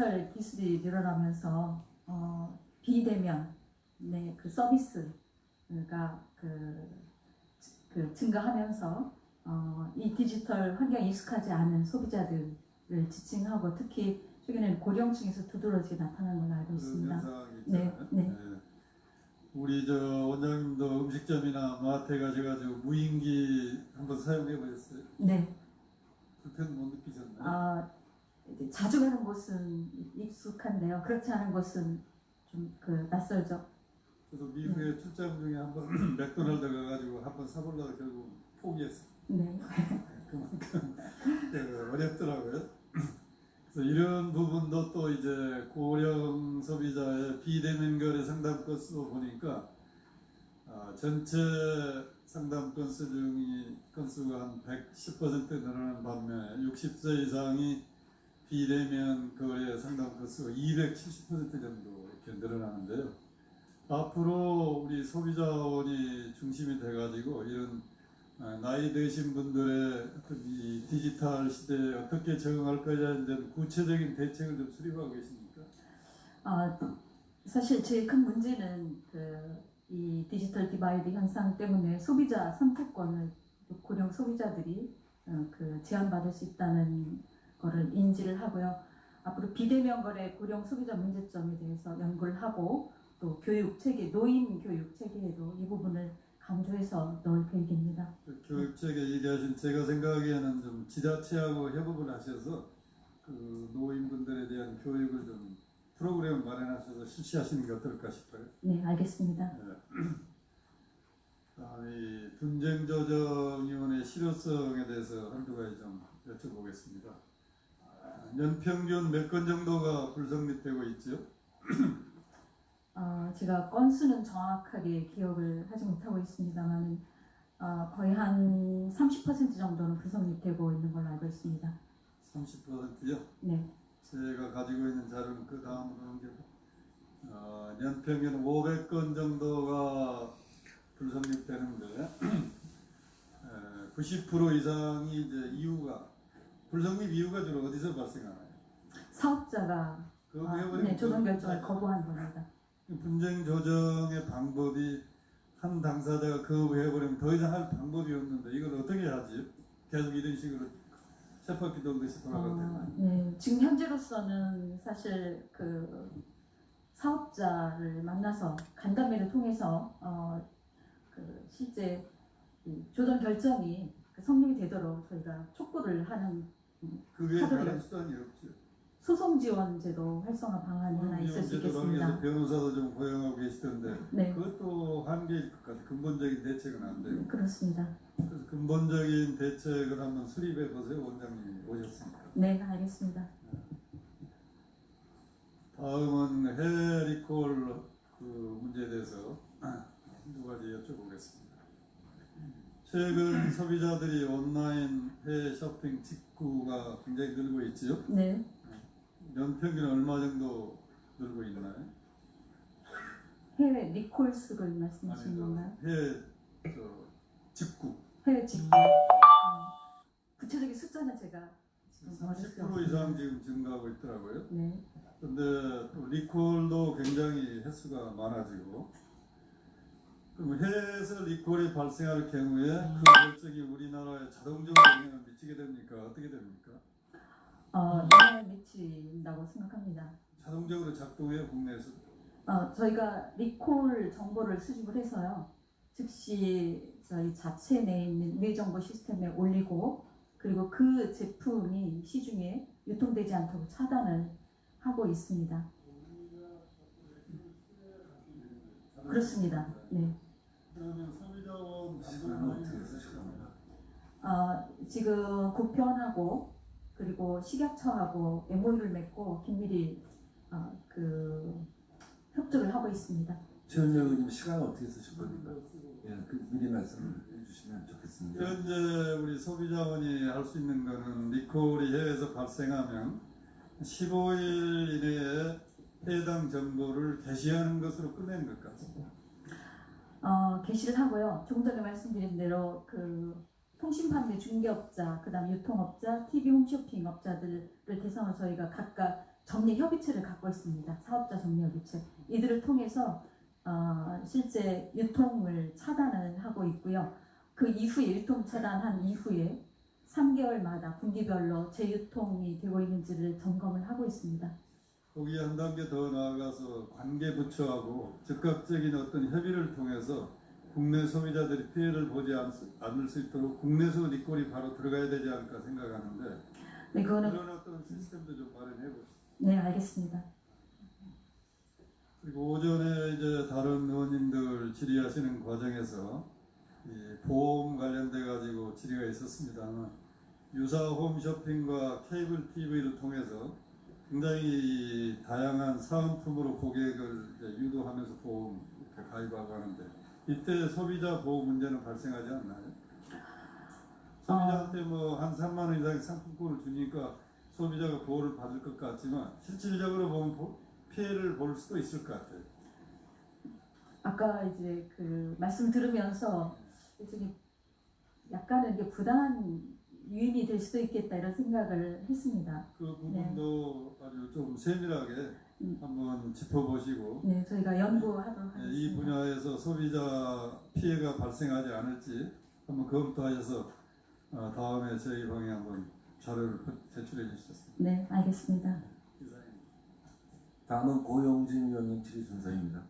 디지털 기술이 늘어나면서 비대면의 그 서비스가 증가하면서 이 디지털 환경에 익숙하지 않은 소비자들을 지칭하고 특히 최근에는 고령층에서 두드러지게 나타나는 걸로 알고 있습니다. 네. 우리 원장님도 음식점이나 마트에 가셔가지고 무인기 한번 사용해 보셨어요? 네. 불편 못 느끼셨나요? 자주 가는 곳은 익숙한데요. 그렇지 않은 곳은 좀 낯설죠. 저도 미국에 출장 중에 한번 맥도날드 가가지고 한번 사보려고 결국 포기했어요. 네. 그만큼 어렵더라고요. 그래서 이런 부분도 또 이제 고령 소비자의 비대면 거래 상담 건수 보니까 전체 상담 건수가 한 110% 늘어난 반면에 60세 이상이 비대면 거래 상담 건수가 270% 정도 이렇게 늘어나는데요. 앞으로 우리 소비자원이 중심이 돼가지고 이런 나이 드신 분들의 어떤 이 디지털 시대에 어떻게 적응할 거냐에 대한 구체적인 대책을 좀 수립하고 계십니까? 사실 제일 큰 문제는 이 디지털 디바이드 현상 때문에 소비자 선택권을 고령 소비자들이 제한받을 수 있다는 거를 인지를 하고요. 앞으로 비대면 거래 고령 소비자 문제점에 대해서 연구를 하고 또 교육 체계, 노인 교육 체계에도 이 부분을 강조해서 넣을 계획입니다. 교육 체계 얘기하신 제가 생각하기에는 좀 지자체하고 협업을 하셔서 그 노인분들에 대한 교육을 좀 프로그램 마련하셔서 실시하시는 게 어떨까 싶어요. 네, 알겠습니다. 이 분쟁조정위원회 실효성에 대해서 한두 가지 좀 여쭤보겠습니다. 연평균 몇 건 정도가 불성립되고 있죠? 제가 건수는 정확하게 기억을 하지 못하고 있습니다만 거의 한 30% 정도는 불성립되고 있는 걸로 알고 있습니다. 30%요? 네. 제가 가지고 있는 자료는 그 다음으로 넘겨고 연평균 500건 정도가 불성립되는데 90% 이상이 이제 이유가 불성립 이유가 주로 어디서 발생하나요? 사업자가 조정 결정을 거부한 겁니다. 분쟁 조정의 방법이 한 당사자가 거부해버리면 더 이상 할 방법이 없는데 이걸 어떻게 하지? 계속 이런 식으로 쳇바퀴 돌듯이 돌아갈 텐데. 네, 지금 현재로서는 사실 사업자를 만나서 간담회를 통해서 실제 조정 결정이 성립이 되도록 저희가 촉구를 하는 그게 다른 수단이 없죠. 소송 지원제도 활성화 방안이 하나 있을 수 있겠습니다. 변호사도 좀 고용하고 계시던데 네. 그것도 한계일 것 같아요. 근본적인 대책은 안 되고. 그렇습니다. 그래서 근본적인 대책을 한번 수립해 보세요. 원장님이 오셨으니까. 네, 알겠습니다. 다음은 해외 리콜 문제에 대해서 두 가지 여쭤보겠습니다. 최근 소비자들이 온라인 해외 쇼핑 직구가 굉장히 늘고 있지요? 네. 연평균 얼마 정도 늘고 있나요? 해외 리콜 수를 말씀하시는 건가요? 해외 직구. 해외 직구. 구체적인 숫자는 제가 지금 30% 이상 지금 증가하고 있더라고요. 네. 근데 또 리콜도 굉장히 횟수가 많아지고 그럼 해외에서 리콜이 발생할 경우에 그 결정이 우리나라에 자동적으로 영향을 미치게 됩니까? 어떻게 됩니까? 영향을 미친다고 생각합니다. 자동적으로 작동해요, 국내에서? 저희가 리콜 정보를 수집을 해서요. 즉시 저희 자체 내에 있는 위정보 시스템에 올리고 그리고 그 제품이 시중에 유통되지 않도록 차단을 하고 있습니다. 그렇습니다. 네. 그러면 소비자원 방법은 어떻게 쓰실 겁니까? 지금 국편하고 그리고 식약처하고 MOU를 맺고 긴밀히 협조를 하고 있습니다. 최은정 의원님 시간을 어떻게 쓰실 겁니까? 미리 말씀해 주시면 좋겠습니다. 현재 우리 소비자원이 할 수 있는 거는 리콜이 해외에서 발생하면 15일 이내에 해당 정보를 게시하는 것으로 끝내는 것 같습니다. 게시를 하고요. 조금 전에 말씀드린 대로 통신 판매 중개업자, 그다음 유통업자, TV 홈쇼핑 업자들을 대상으로 저희가 각각 정리협의체를 갖고 있습니다. 사업자 정리협의체. 이들을 통해서 실제 유통을 차단을 하고 있고요. 그 이후에 유통 차단한 이후에 3개월마다 분기별로 재유통이 되고 있는지를 점검을 하고 있습니다. 거기에 한 단계 더 나아가서 관계 부처하고 즉각적인 어떤 협의를 통해서 국내 소비자들이 피해를 보지 않을 수 있도록 국내에서 리콜이 바로 들어가야 되지 않을까 생각하는데 네, 그거는 그런 어떤 시스템도 좀 마련해 보시죠. 네, 알겠습니다. 그리고 오전에 이제 다른 의원님들 질의하시는 과정에서 이 보험 관련돼 가지고 질의가 있었습니다만 유사 홈쇼핑과 케이블 TV를 통해서 굉장히 다양한 사은품으로 고객을 이제 유도하면서 보험 이렇게 가입하고 하는데 이때 소비자 보호 문제는 발생하지 않나요? 소비자한테 뭐 한 3만 원 이상의 상품권을 주니까 소비자가 보호를 받을 것 같지만 실질적으로 보면 피해를 볼 수도 있을 것 같아요. 아까 이제 그 말씀 들으면서 일종의 약간은 이게 부당한 유인이 될 수도 있겠다 이런 생각을 했습니다. 그 부분도 아주 좀 세밀하게 한번 짚어보시고 네, 저희가 연구하도록 하겠습니다. 이 분야에서 소비자 피해가 발생하지 않을지 한번 검토하셔서 다음에 저희 방에 한번 자료를 제출해 주셨습니다. 네, 알겠습니다. 다음은 고용진 위원님 질의 순서입니다.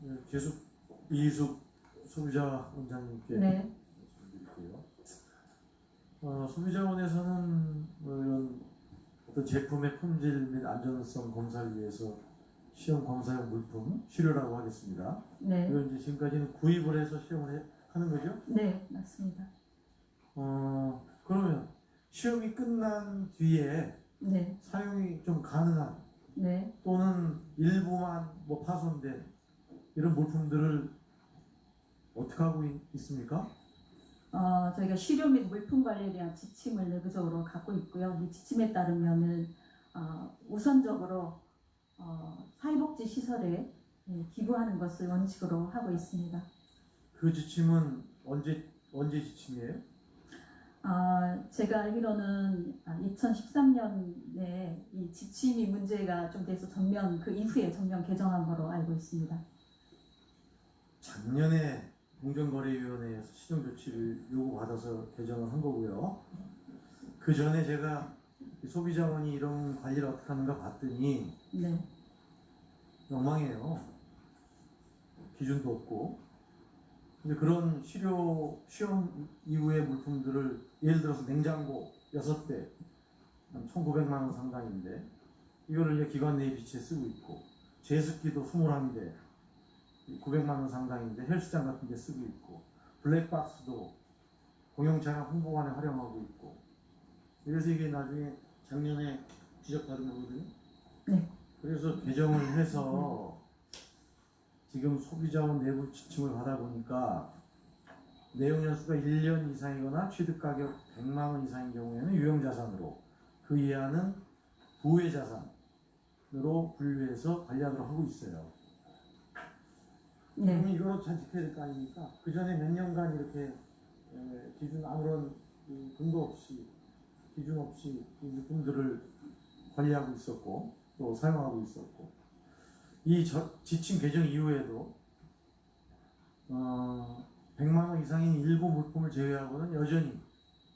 네, 계속 이희숙 소비자 원장님께 네, 말씀드릴게요. 소비자원에서는 뭐 이런 어떤 제품의 품질 및 안전성 검사를 위해서 시험 검사용 물품 시료라고 하겠습니다. 네, 이걸 이제 지금까지는 구입을 해서 시험을 하는 거죠. 네, 맞습니다. 그러면 시험이 끝난 뒤에 네, 사용이 좀 가능한 네, 또는 일부만 뭐 파손된 이런 물품들을 어떻게 하고 있습니까? 저희가 쉬료 및 물품 관리에 대한 지침을 내부적으로 갖고 있고요. 이 지침에 따르면은 우선적으로 사회복지 시설에 기부하는 것을 원칙으로 하고 있습니다. 그 지침은 언제 지침이에요? 제가 알기로는 2013년에 이 지침이 문제가 좀 돼서 그 이후에 전면 개정한 거로 알고 있습니다. 작년에 공정거래위원회에서 시정조치를 요구받아서 개정을 한 거고요. 그 전에 제가 소비자원이 이런 관리를 어떻게 하는가 봤더니 네, 엉망이에요. 기준도 없고. 근데 그런 시험 이후의 물품들을 예를 들어서 냉장고 6대, 한 1,900만 원 상당인데 이거를 이제 기관 내에 비치해 쓰고 있고 제습기도 21대 900만 원 상당인데 헬스장 같은 데 쓰고 있고 블랙박스도 공용차량 홍보관에 활용하고 있고 그래서 이게 나중에 작년에 지적받은 거거든요. 네. 그래서 개정을 해서 지금 소비자원 내부 지침을 받아보니까 내용 연수가 1년 이상이거나 취득가격 100만 원 이상인 경우에는 유형자산으로 그 이하는 부외자산으로 분류해서 관리하도록 하고 있어요. 네, 그러면 이거는 잘 지켜야 될 거 아닙니까? 그 전에 몇 년간 이렇게 기준 아무런 근거 없이 기준 없이 이 물품들을 관리하고 있었고 또 사용하고 있었고 이 지침 개정 이후에도 100만 원 이상인 일부 물품을 제외하고는 여전히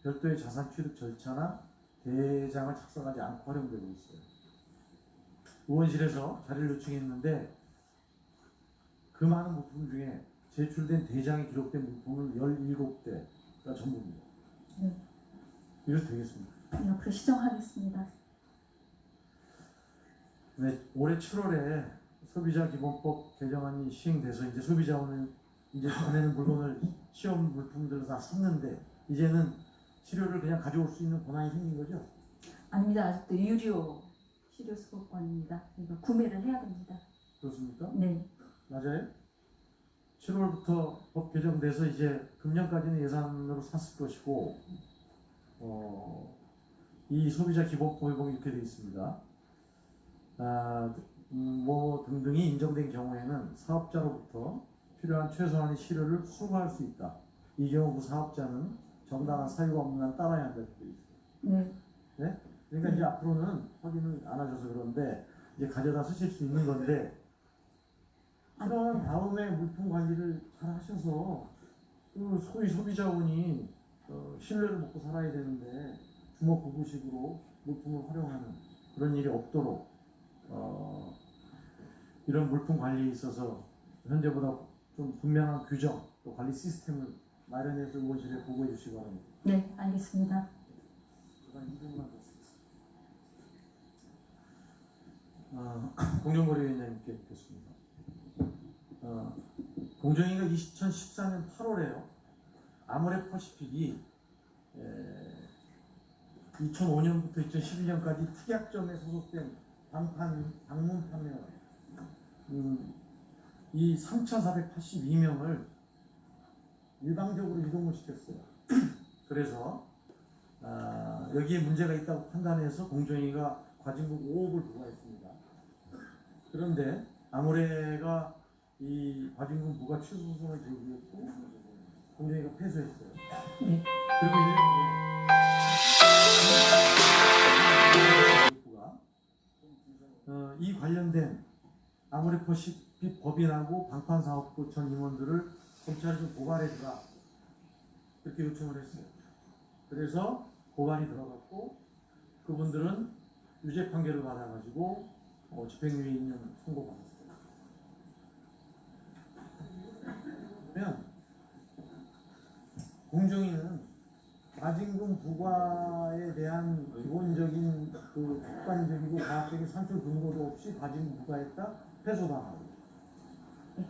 별도의 자산 취득 절차나 대장을 작성하지 않고 활용되고 있어요. 의원실에서 자료를 요청했는데 그 많은 물품 중에 제출된 대장이 기록된 물품은 17대가 전부입니다. 네. 이래도 되겠습니까? 네, 앞으로 시정하겠습니다. 네, 올해 7월에 소비자기본법 개정안이 시행돼서 이제 소비자원은 이제 전에는 물건을 시험 물품들을 다 샀는데 이제는 치료를 그냥 가져올 수 있는 권한이 생긴 거죠? 아닙니다. 아직도 유료 시료 수급권입니다. 이거 구매를 해야 됩니다. 그렇습니까? 네, 맞아요? 7월부터 법 개정돼서 이제 금년까지는 예산으로 샀을 것이고 이 소비자 기본법에 보면 이렇게 되어 있습니다. 뭐 등등이 인정된 경우에는 사업자로부터 필요한 최소한의 시료를 수거할 수 있다. 이 경우 그 사업자는 정당한 사유가 없는 한 따라야 한다. 이렇게 되어 있어요. 네, 네? 그러니까 이제 앞으로는 확인을 안 하셔서 그런데 이제 가져다 쓰실 수 있는 건데 그런 다음에 물품 관리를 잘 하셔서 그 소위 소비자원이 신뢰를 먹고 살아야 되는데 주먹구구식으로 물품을 활용하는 그런 일이 없도록 이런 물품 관리에 있어서 현재보다 좀 분명한 규정 또 관리 시스템을 마련해서 의원실에 보고해 주시기 바랍니다. 네, 알겠습니다. 제가 2분만 더 쓰겠습니다. 공정거래위원장님께 뵙겠습니다. 공정위가 2014년 8월에요. 아모레퍼시픽이 2005년부터 2011년까지 특약점에 소속된 방문 판매원 이 3,482명을 일방적으로 이동을 시켰어요. 그래서 여기에 문제가 있다고 판단해서 공정위가 과징금 5억을 부과했습니다. 그런데 아모레가 이 과징금 부과 취소 소송을 제기했고 공정위가 패소했어요. 네. 그리고 1년 뒤에 이 관련된 아모레퍼시픽 법인하고 방판사업부 전 임원들을 검찰에 좀 고발해주라 그렇게 요청을 했어요. 그래서 고발이 들어갔고 그분들은 유죄 판결을 받아가지고 집행유예 2년 선고받았어요. 그러면 공정위는 과징금 부과에 대한 기본적인 그 객관적이고 과학적인 산출 근거도 없이 과징금 부과했다 패소당하고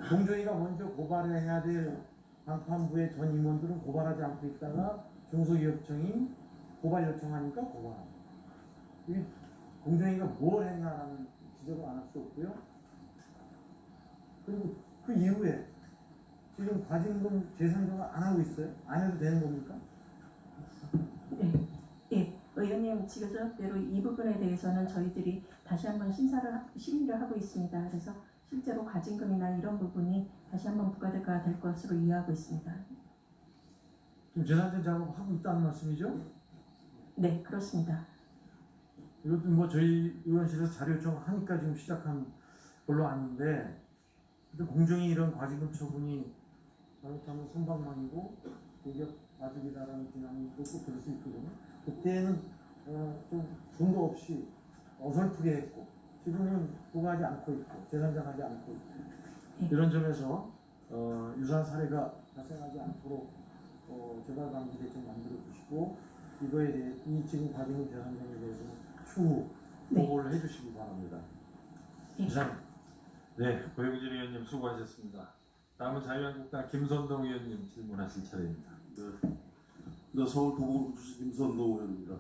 공정위가 먼저 고발을 해야 될 방판부의 전 임원들은 고발하지 않고 있다가 중소기업청이 고발 요청하니까 고발합니다. 이 공정위가 뭘 했나라는 지적을 안 할 수 없고요. 그리고 그 이후에 지금 과징금 재산정을 안 하고 있어요? 안 해도 되는 겁니까? 네. 예, 의원님 지적대로 이 부분에 대해서는 저희들이 다시 한번 심의를 하고 있습니다. 그래서 실제로 과징금이나 이런 부분이 다시 한번 부과가 될 것으로 이해하고 있습니다. 지금 재산정 작업하고 있다는 말씀이죠? 네, 그렇습니다. 이것도 뭐 저희 의원실에서 자료 요청하니까 지금 시작한 걸로 아는데 근데 공정이 이런 과징금 처분이 잘못하면 선방망이고 공격 과징이다라는 비난이 또 들을 수 있거든요. 그때는 좀 중도 없이 어설프게 했고 지금은 부과하지 않고 있고 재산정하지 않고 있고 이런 점에서 유사한 사례가 발생하지 않도록 재발 방지 대책 만들어 주시고 이거에 대해 이 지금 과징금 재산정에 대해서는 추후 보고를 해주시기 바랍니다. 이상. 네, 고영진 의원님 수고하셨습니다. 다음은 자유한국당 김선동 의원님 질문하실 차례입니다. 네, 서울 도봉구주시 김선동 의원입니다.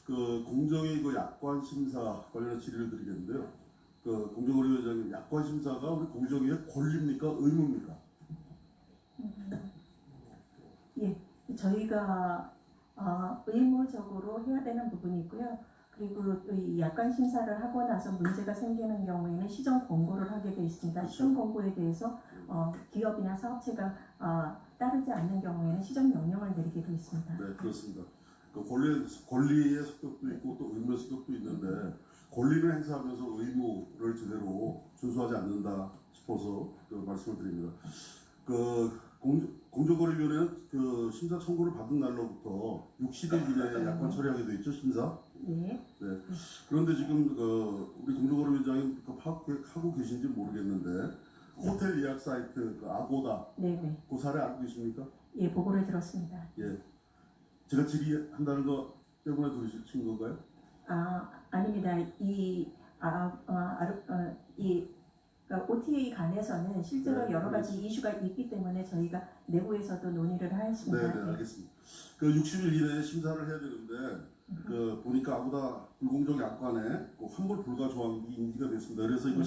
그 공정위 그 약관 심사 관련해 질의를 드리겠는데요. 그 공정거래위원장님, 약관 심사가 우리 공정위의 권리입니까, 의무입니까? 예, 저희가 의무적으로 해야 되는 부분이 있고요. 그리고 또 이 약관 심사를 하고 나서 문제가 생기는 경우에는 시정 권고를 하게 되어 있습니다. 시정 권고에 대해서 기업이나 사업체가 따르지 않는 경우에는 시정 명령을 내리게 되어 있습니다. 네, 그렇습니다. 그 권리의 성격도 있고 또 의무의 성격도 있는데 권리를 행사하면서 의무를 제대로 준수하지 않는다 싶어서 그 말씀을 드립니다. 그 공정거래위원회는 그 심사 청구를 받은 날로부터 60일 이내에 약관 처리하게 돼 있죠, 심사. 네. 네. 그런데 지금 우리 공정거래위원장이 파악하고 계신지 모르겠는데 호텔 예약 사이트 그 아고다 네네. 그 사례 알고 계십니까? 예, 보고를 들었습니다. 예. 제가 질의한다는 거 때문에 들으신 건가요? 아닙니다. 그러니까 OTA 간에서는 실제로 네, 여러 가지 이슈가 있기 때문에 저희가 내부에서도 논의를 네, 하였습니다. 네, 알겠습니다. 그 60일 이내에 심사를 해야 되는데 그 보니까 아고다 불공정 약관에 그 환불 불가 조항이 인지가 됐습니다. 그래서 이거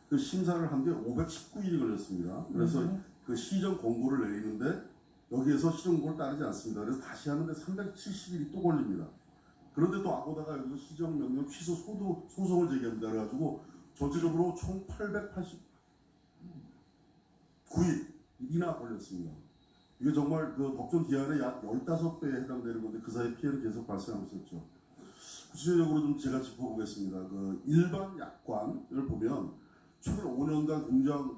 그 심사를 한 게 519일이 걸렸습니다. 그래서 그 시정 권고를 내리는데 여기에서 시정 권고를 따르지 않습니다. 그래서 다시 하는데 370일이 또 걸립니다. 그런데 또 아고다가 여기서 시정 명령 취소 소송을 제기합니다. 그래가지고 전체적으로 총 889일이나 걸렸습니다. 이게 정말 그 법정 기한의 약 15배에 해당되는 건데 그 사이 피해는 계속 발생하고 있었죠. 구체적으로 좀 제가 짚어보겠습니다. 그 일반 약관을 보면 최근 5년간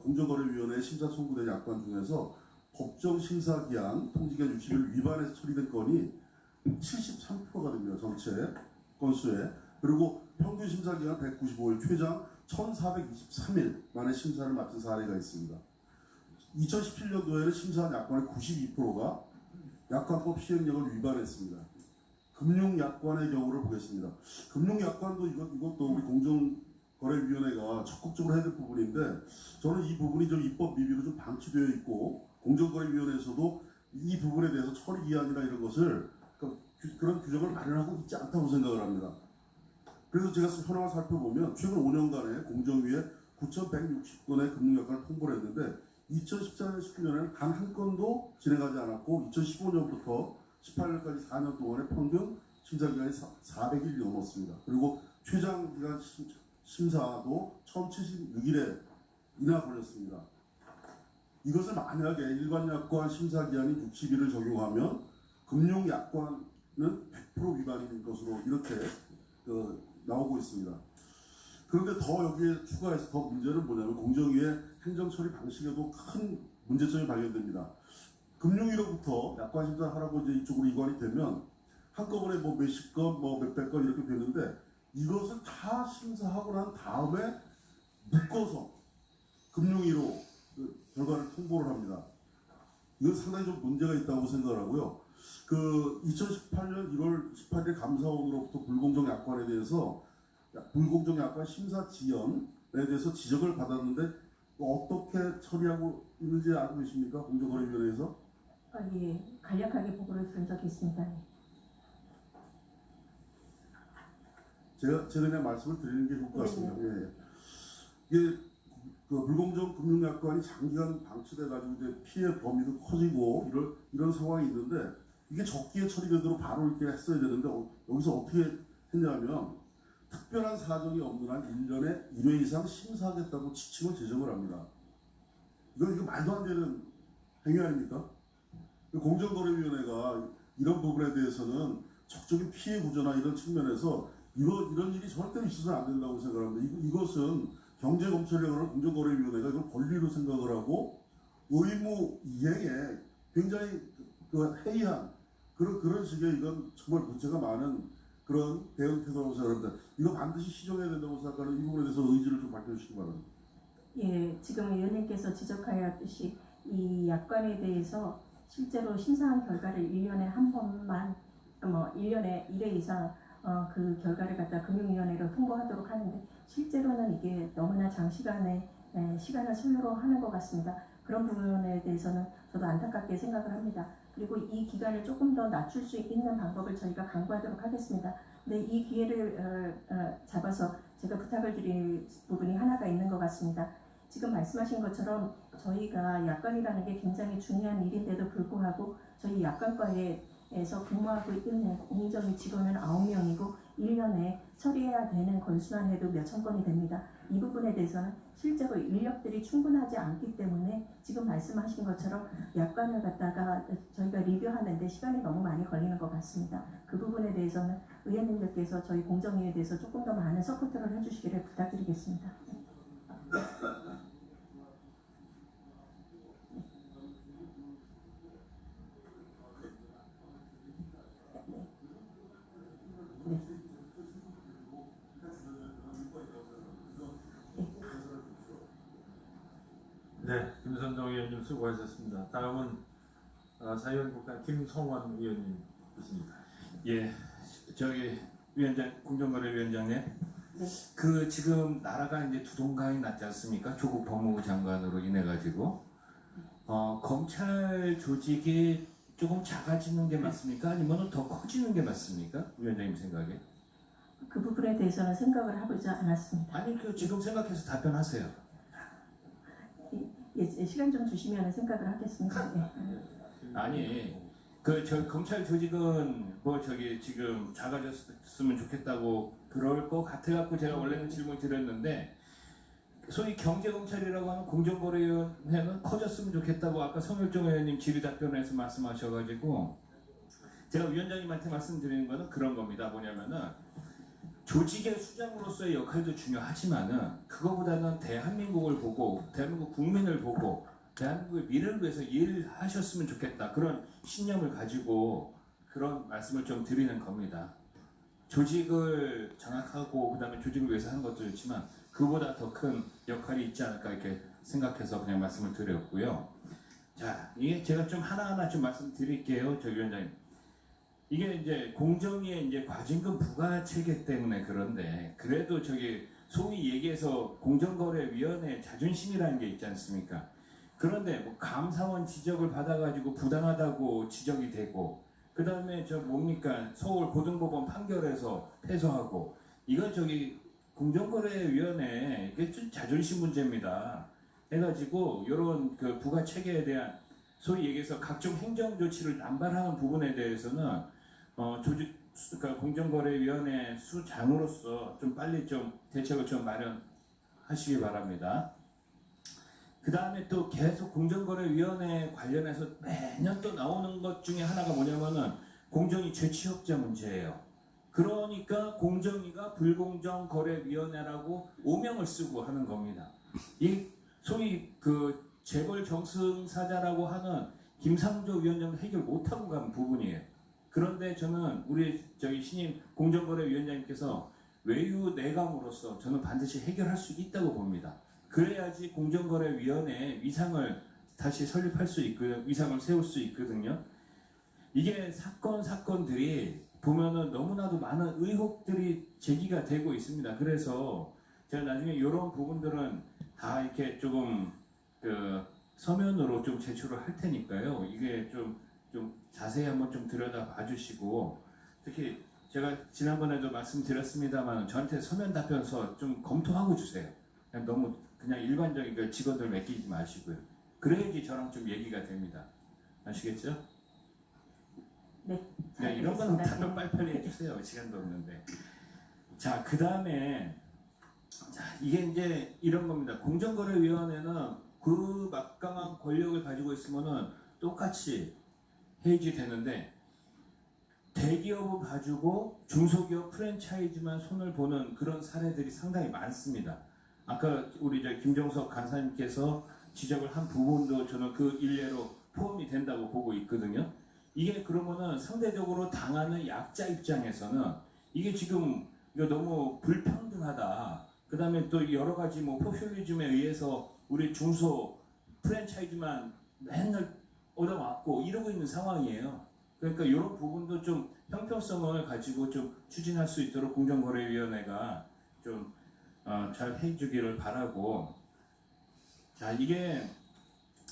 공정거래위원회 심사 청구된 약관 중에서 법정 심사 기한 통지기한 60일 위반해서 처리된 건이 73%가 됩니다. 전체 건수에. 그리고 평균 심사 기간 195일, 최장 1423일 만에 심사를 마친 사례가 있습니다. 2017년도에는 심사한 약관의 92%가 약관법 시행령을 위반했습니다. 금융약관의 경우를 보겠습니다. 금융약관도 이것도 우리 공정거래위원회가 적극적으로 해야 될 부분인데, 저는 이 부분이 좀 입법 미비로 좀 방치되어 있고, 공정거래위원회에서도 이 부분에 대해서 처리 기한이나 이런 것을 그런 규정을 마련하고 있지 않다고 생각을 합니다. 그래서 제가 현황을 살펴보면 최근 5년간에 공정위에 9,160건의 금융약관을 통보를 했는데 2014년, 19년에는 단 한 건도 진행하지 않았고 2015년부터 18년까지 4년 동안의 평균 심사기간이 400일이 넘었습니다. 그리고 최장 기간 심사도 1076일이나 걸렸습니다. 이것을 만약에 일반 약관 심사 기한이 60일을 적용하면 금융 약관은 100% 위반인 것으로 이렇게 나오고 있습니다. 그런데 더 여기에 추가해서 더 문제는 뭐냐면 공정위의 행정처리 방식에도 큰 문제점이 발견됩니다. 금융위로부터 약관 심사하라고 이제 이쪽으로 이관이 되면 한꺼번에 뭐 몇십 건, 뭐 몇백 건 이렇게 되는데 이것을 다 심사하고 난 다음에 묶어서 금융위로 결과를 통보를 합니다. 이건 상당히 좀 문제가 있다고 생각을 하고요. 2018년 1월 18일 감사원으로부터 불공정 약관에 대해서 불공정 약관 심사 지연에 대해서 지적을 받았는데 어떻게 처리하고 있는지 알고 계십니까? 공정거래위원회에서? 예, 간략하게 보고를 들은 적이 있습니다. 제가 그냥 말씀을 드리는 게 좋을 것 같습니다. 예. 이게 불공정 금융약관이 장기간 방치돼가지고 이제 피해 범위도 커지고 이런 상황이 있는데 이게 적기에 처리되도록 바로 이렇게 했어야 되는데 여기서 어떻게 했냐면 특별한 사정이 없는 한 1년에 1회 이상 심사하겠다고 지침을 제정을 합니다. 이거 말도 안 되는 행위 아닙니까? 공정거래위원회가 이런 부분에 대해서는 적극적인 피해 구조나 이런 측면에서 이런 일이 절대로 있어서는 안 된다고 생각합니다. 이것은 경제검찰력을 공정거래위원회가 이걸 권리로 생각을 하고 의무 이행에 굉장히 해이한 그런 식의 이건 정말 문제가 많은 그런 대응 태도라고 생각합니다. 이거 반드시 시정해야 된다고 생각하는 이 부분에 대해서 의지를 좀 밝혀주시기 바랍니다. 예, 지금 의원님께서 지적하였듯이 이 약관에 대해서 실제로 심사한 결과를 1년에 한 번만 1년에 1회 이상 그 결과를 갖다 금융위원회로 통보하도록 하는데 실제로는 이게 너무나 장시간의 시간을 소요로 하는 것 같습니다. 그런 부분에 대해서는 저도 안타깝게 생각을 합니다. 그리고 이 기간을 조금 더 낮출 수 있는 방법을 저희가 강구하도록 하겠습니다. 근데 이 기회를 잡아서 제가 부탁을 드릴 부분이 하나가 있는 것 같습니다. 지금 말씀하신 것처럼 저희가 약관이라는 게 굉장히 중요한 일인데도 불구하고 저희 약관과에서 근무하고 있는 공정위 직원은 9명이고 1년에 처리해야 되는 건수만 해도 몇천 건이 됩니다. 이 부분에 대해서는 실제로 인력들이 충분하지 않기 때문에 지금 말씀하신 것처럼 약관을 갖다가 저희가 리뷰하는데 시간이 너무 많이 걸리는 것 같습니다. 그 부분에 대해서는 의원님들께서 저희 공정위에 대해서 조금 더 많은 서포트를 해주시기를 부탁드리겠습니다. 네, 김선동 의원님 수고하셨습니다. 다음은 자유한국당 김성환 의원님이십니다. 예, 공정거래위원장님, 네. 지금 나라가 이제 두동강이 났지 않습니까? 조국 법무부 장관으로 인해 가지고 검찰 조직이 조금 작아지는 게 맞습니까? 아니면 더 커지는 게 맞습니까? 위원장님 생각에? 그 부분에 대해서는 생각을 해보지 않았습니다. 아니 지금 생각해서 답변하세요. 예, 시간 좀 주시면 생각을 하겠습니다. 예. 아니 검찰 조직은 지금 작아졌으면 좋겠다고 그럴 것 같아갖고 제가 원래는 질문 드렸는데 소위 경제검찰이라고 하는 공정거래위원회는 커졌으면 좋겠다고 아까 성일종 의원님 질의답변에서 말씀하셔가지고 제가 위원장님한테 말씀드리는 거는 그런 겁니다. 뭐냐면은 조직의 수장으로서의 역할도 중요하지만은 그거보다는 대한민국을 보고 대한민국 국민을 보고 대한민국의 미래를 위해서 일하셨으면 좋겠다. 그런 신념을 가지고 그런 말씀을 좀 드리는 겁니다. 조직을 장악하고 그다음에 조직을 위해서 하는 것도 좋지만 그보다 더 큰 역할이 있지 않을까 이렇게 생각해서 그냥 말씀을 드렸고요. 자, 이게 제가 좀 하나하나 좀 말씀드릴게요, 저 위원장님. 이게 이제 공정위의 이제 과징금 부과 체계 때문에 그런데 그래도 저기 소위 얘기해서 공정거래위원회 자존심이라는 게 있지 않습니까? 그런데 뭐 감사원 지적을 받아가지고 부당하다고 지적이 되고 그 다음에 저 뭡니까 서울 고등법원 판결에서 패소하고 이건 저기 공정거래위원회 이게 좀 자존심 문제입니다. 해가지고 이런 그 부가 체계에 대한 소위 얘기해서 각종 행정 조치를 남발하는 부분에 대해서는 그러니까 공정거래위원회 수장으로서 좀 빨리 좀 대책을 좀 마련하시기 바랍니다. 그 다음에 또 계속 공정거래위원회 관련해서 매년 또 나오는 것 중에 하나가 뭐냐면은 공정위 재취업자 문제예요. 그러니까 공정위가 불공정거래위원회라고 오명을 쓰고 하는 겁니다. 이 소위 그 재벌 정승사자라고 하는 김상조 위원장은 해결 못하고 간 부분이에요. 그런데 저는 우리 저희 신임 공정거래위원장님께서 외유 내감으로서 저는 반드시 해결할 수 있다고 봅니다. 그래야지 공정거래위원회의 위상을 다시 설립할 수 있고 위상을 세울 수 있거든요. 이게 사건들이 보면은 너무나도 많은 의혹들이 제기가 되고 있습니다. 그래서 제가 나중에 이런 부분들은 다 이렇게 조금 그 서면으로 좀 제출을 할 테니까요. 이게 좀 자세히 한번 좀 들여다 봐주시고 특히 제가 지난번에도 말씀드렸습니다만 저한테 서면 답변서 좀 검토하고 주세요. 너무 그냥 일반적인 그 직원들 맡기지 마시고요. 그래야지 저랑 좀 얘기가 됩니다. 아시겠죠? 네. 네, 이런 거는 답변 빨리빨리 해주세요. 시간도 없는데. 자, 그 다음에 이게 이제 이런 겁니다. 공정거래위원회는 그 막강한 권력을 가지고 있으면은 똑같이 해지되는데 대기업은 봐주고 중소기업 프랜차이즈만 손을 보는 그런 사례들이 상당히 많습니다. 아까 우리 김종석 간사님께서 지적을 한 부분도 저는 그 일례로 포함이 된다고 보고 있거든요. 이게 그러면은 상대적으로 당하는 약자 입장에서는 이게 지금 이거 너무 불평등하다. 그 다음에 또 여러 가지 뭐 포퓰리즘에 의해서 우리 중소 프랜차이즈만 맨날 얻어맞고 이러고 있는 상황이에요. 그러니까 이런 부분도 좀 형평성을 가지고 좀 추진할 수 있도록 공정거래위원회가 좀 잘 해주기를 바라고. 자, 이게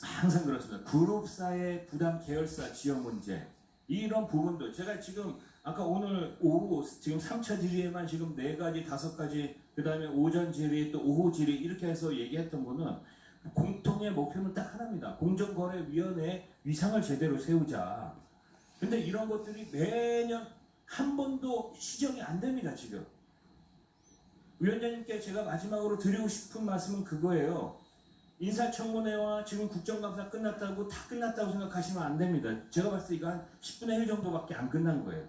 항상 그렇습니다. 그룹사의 부담 계열사 지원 문제 이런 부분도 제가 지금 아까 오늘 오후 지금 3차 질의에만 지금 4가지 5가지 그 다음에 오전 질의 또 오후 질의 이렇게 해서 얘기했던 거는 공통의 목표는 딱 하나입니다. 공정거래위원회의 위상을 제대로 세우자. 근데 이런 것들이 매년 한 번도 시정이 안 됩니다. 지금 위원장님께 제가 마지막으로 드리고 싶은 말씀은 그거예요. 인사청문회와 지금 국정감사 끝났다고 다 끝났다고 생각하시면 안 됩니다. 제가 봤을 때 이거 한 10분의 1 정도밖에 안 끝난 거예요.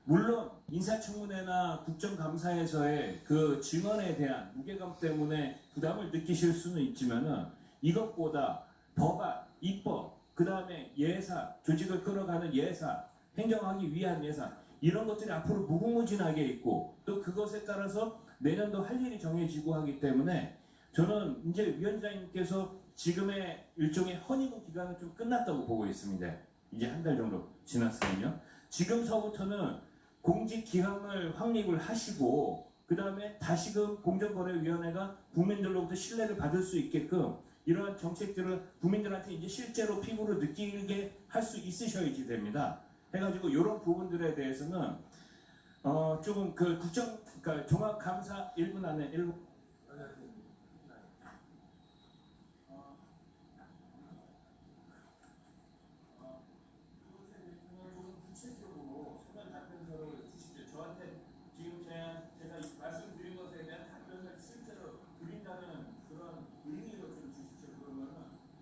물론 인사청문회나 국정감사에서의 그 증언에 대한 무게감 때문에 부담을 느끼실 수는 있지만은 이것보다 법안, 입법, 그 다음에 예산, 조직을 끌어가는 예산, 행정하기 위한 예산 이런 것들이 앞으로 무궁무진하게 있고 또 그것에 따라서 내년도 할 일이 정해지고 하기 때문에 저는 이제 위원장님께서 지금의 일종의 허니문 기간은 좀 끝났다고 보고 있습니다. 이제 한 달 정도 지났으면요. 지금서부터는 공직 기강을 확립을 하시고 그 다음에 다시금 공정거래위원회가 국민들로부터 신뢰를 받을 수 있게끔 이러한 정책들을 국민들한테 이제 실제로 피부로 느끼게 할 수 있으셔야지 됩니다. 해가지고 이런 부분들에 대해서는 조금 그 그러니까 종합감사 1분 안에 저한테 지금 제가 말씀드린 것에 대한 답변을 실제로 드린다는 그런 의미로 좀 주십시오. 그러면은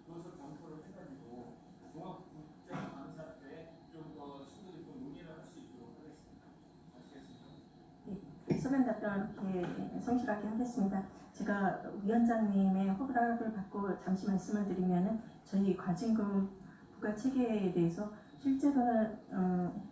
그것을 검토를 해가지고 종합국정감사 때 좀 더 심도 깊은 논의를 할 수 있도록 하겠습니다. 아시겠습니까? 성실하게 하겠습니다. 제가 위원장님의 허락을 받고 잠시 말씀을 드리면은 저희 과징금 부과 체계에 대해서 실제로는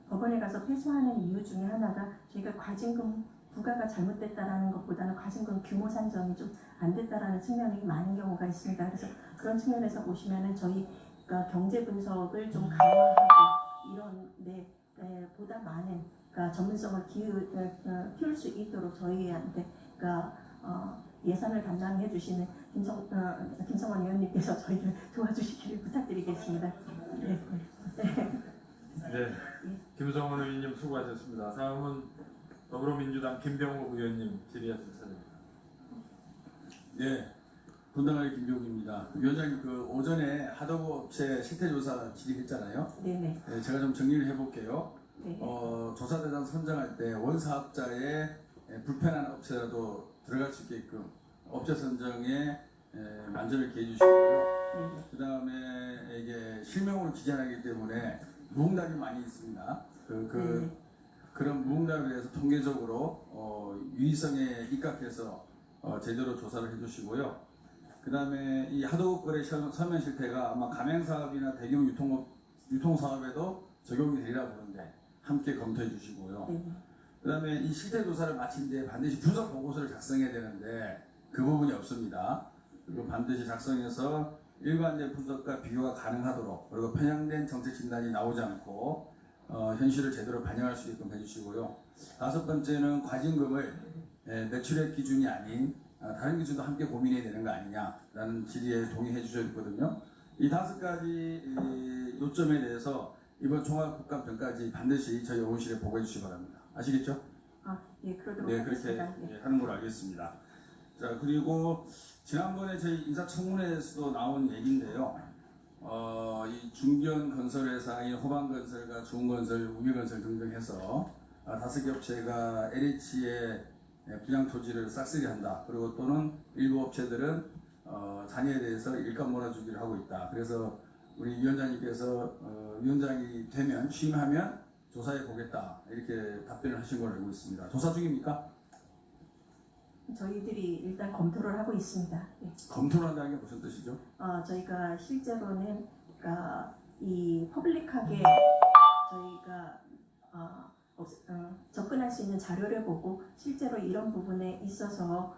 법원에 가서 패소하는 이유 중에 하나가 저희가 과징금 부과가 잘못됐다라는 것보다는 과징금 규모 산정이 좀 안 됐다라는 측면이 많은 경우가 있습니다. 그래서 그런 측면에서 보시면은 저희가 경제 분석을 좀 강화하고 이런 보다 많은 그러니까 전문성을 키울 수 있도록 저희한테 그러니까 예산을 담당해 주시는 김성원 의원님께서 저희를 도와주시기를 부탁드리겠습니다. 네. 네, 김성원 의원님 수고하셨습니다. 다음은 더불어민주당 김병욱 의원님 질의하실 차례입니다. 네, 분당의 김병욱입니다. 위원장님 그 오전에 하도급 업체 실태조사 질의했잖아요. 네네. 네, 제가 좀 정리를 해볼게요. 네. 조사 대상 선정할 때 원사업자의 불편한 업체라도 들어갈 수 있게끔 업체 선정에 만점을 기해 주시고요. 네. 그 다음에 이게 실명으로 기재하기 때문에 무응답이 많이 있습니다. 그런 무응답에 대해서 통계적으로 유의성에 입각해서 제대로 조사를 해주시고요. 그 다음에 이 하도급 거래 서면 실태가 아마 가맹사업이나 대규모 유통사업에도 적용이 되리라 보는데 함께 검토해 주시고요. 그 다음에 이 실태 조사를 마친 뒤에 반드시 분석 보고서를 작성해야 되는데 그 부분이 없습니다. 그리고 반드시 작성해서 일관된 분석과 비교가 가능하도록 그리고 편향된 정책 진단이 나오지 않고 현실을 제대로 반영할 수 있게끔 해주시고요. 다섯 번째는 과징금을 매출액 기준이 아닌 다른 기준도 함께 고민해야 되는 거 아니냐라는 질의에 동의해 주셨거든요. 이 다섯 가지 요점에 대해서 이번 종합국감전까지 반드시 저희 의원실에 보고해 주시기 바랍니다. 아시겠죠? 예, 그러도록 네, 그렇게 하겠습니다. 하는 걸로 알겠습니다. 자, 그리고 지난번에 저희 인사청문회에서도 나온 얘기인데요. 이 중견 건설회사인 호반건설과 중건설, 우미건설 등등 해서 5개 업체가 LH의 분양 토지를 싹쓸이한다. 그리고 또는 일부 업체들은 잔여에 대해서 일감 몰아주기를 하고 있다. 그래서 우리 위원장님께서 위원장이 되면 취임하면 조사해 보겠다. 이렇게 답변을 하신 걸로 알고 있습니다. 조사 중입니까? 저희들이 일단 검토를 하고 있습니다. 네. 검토를 한다는 게 무슨 뜻이죠? 저희가 실제로는 그러니까 이 퍼블릭하게 저희가 접근할 수 있는 자료를 보고 실제로 이런 부분에 있어서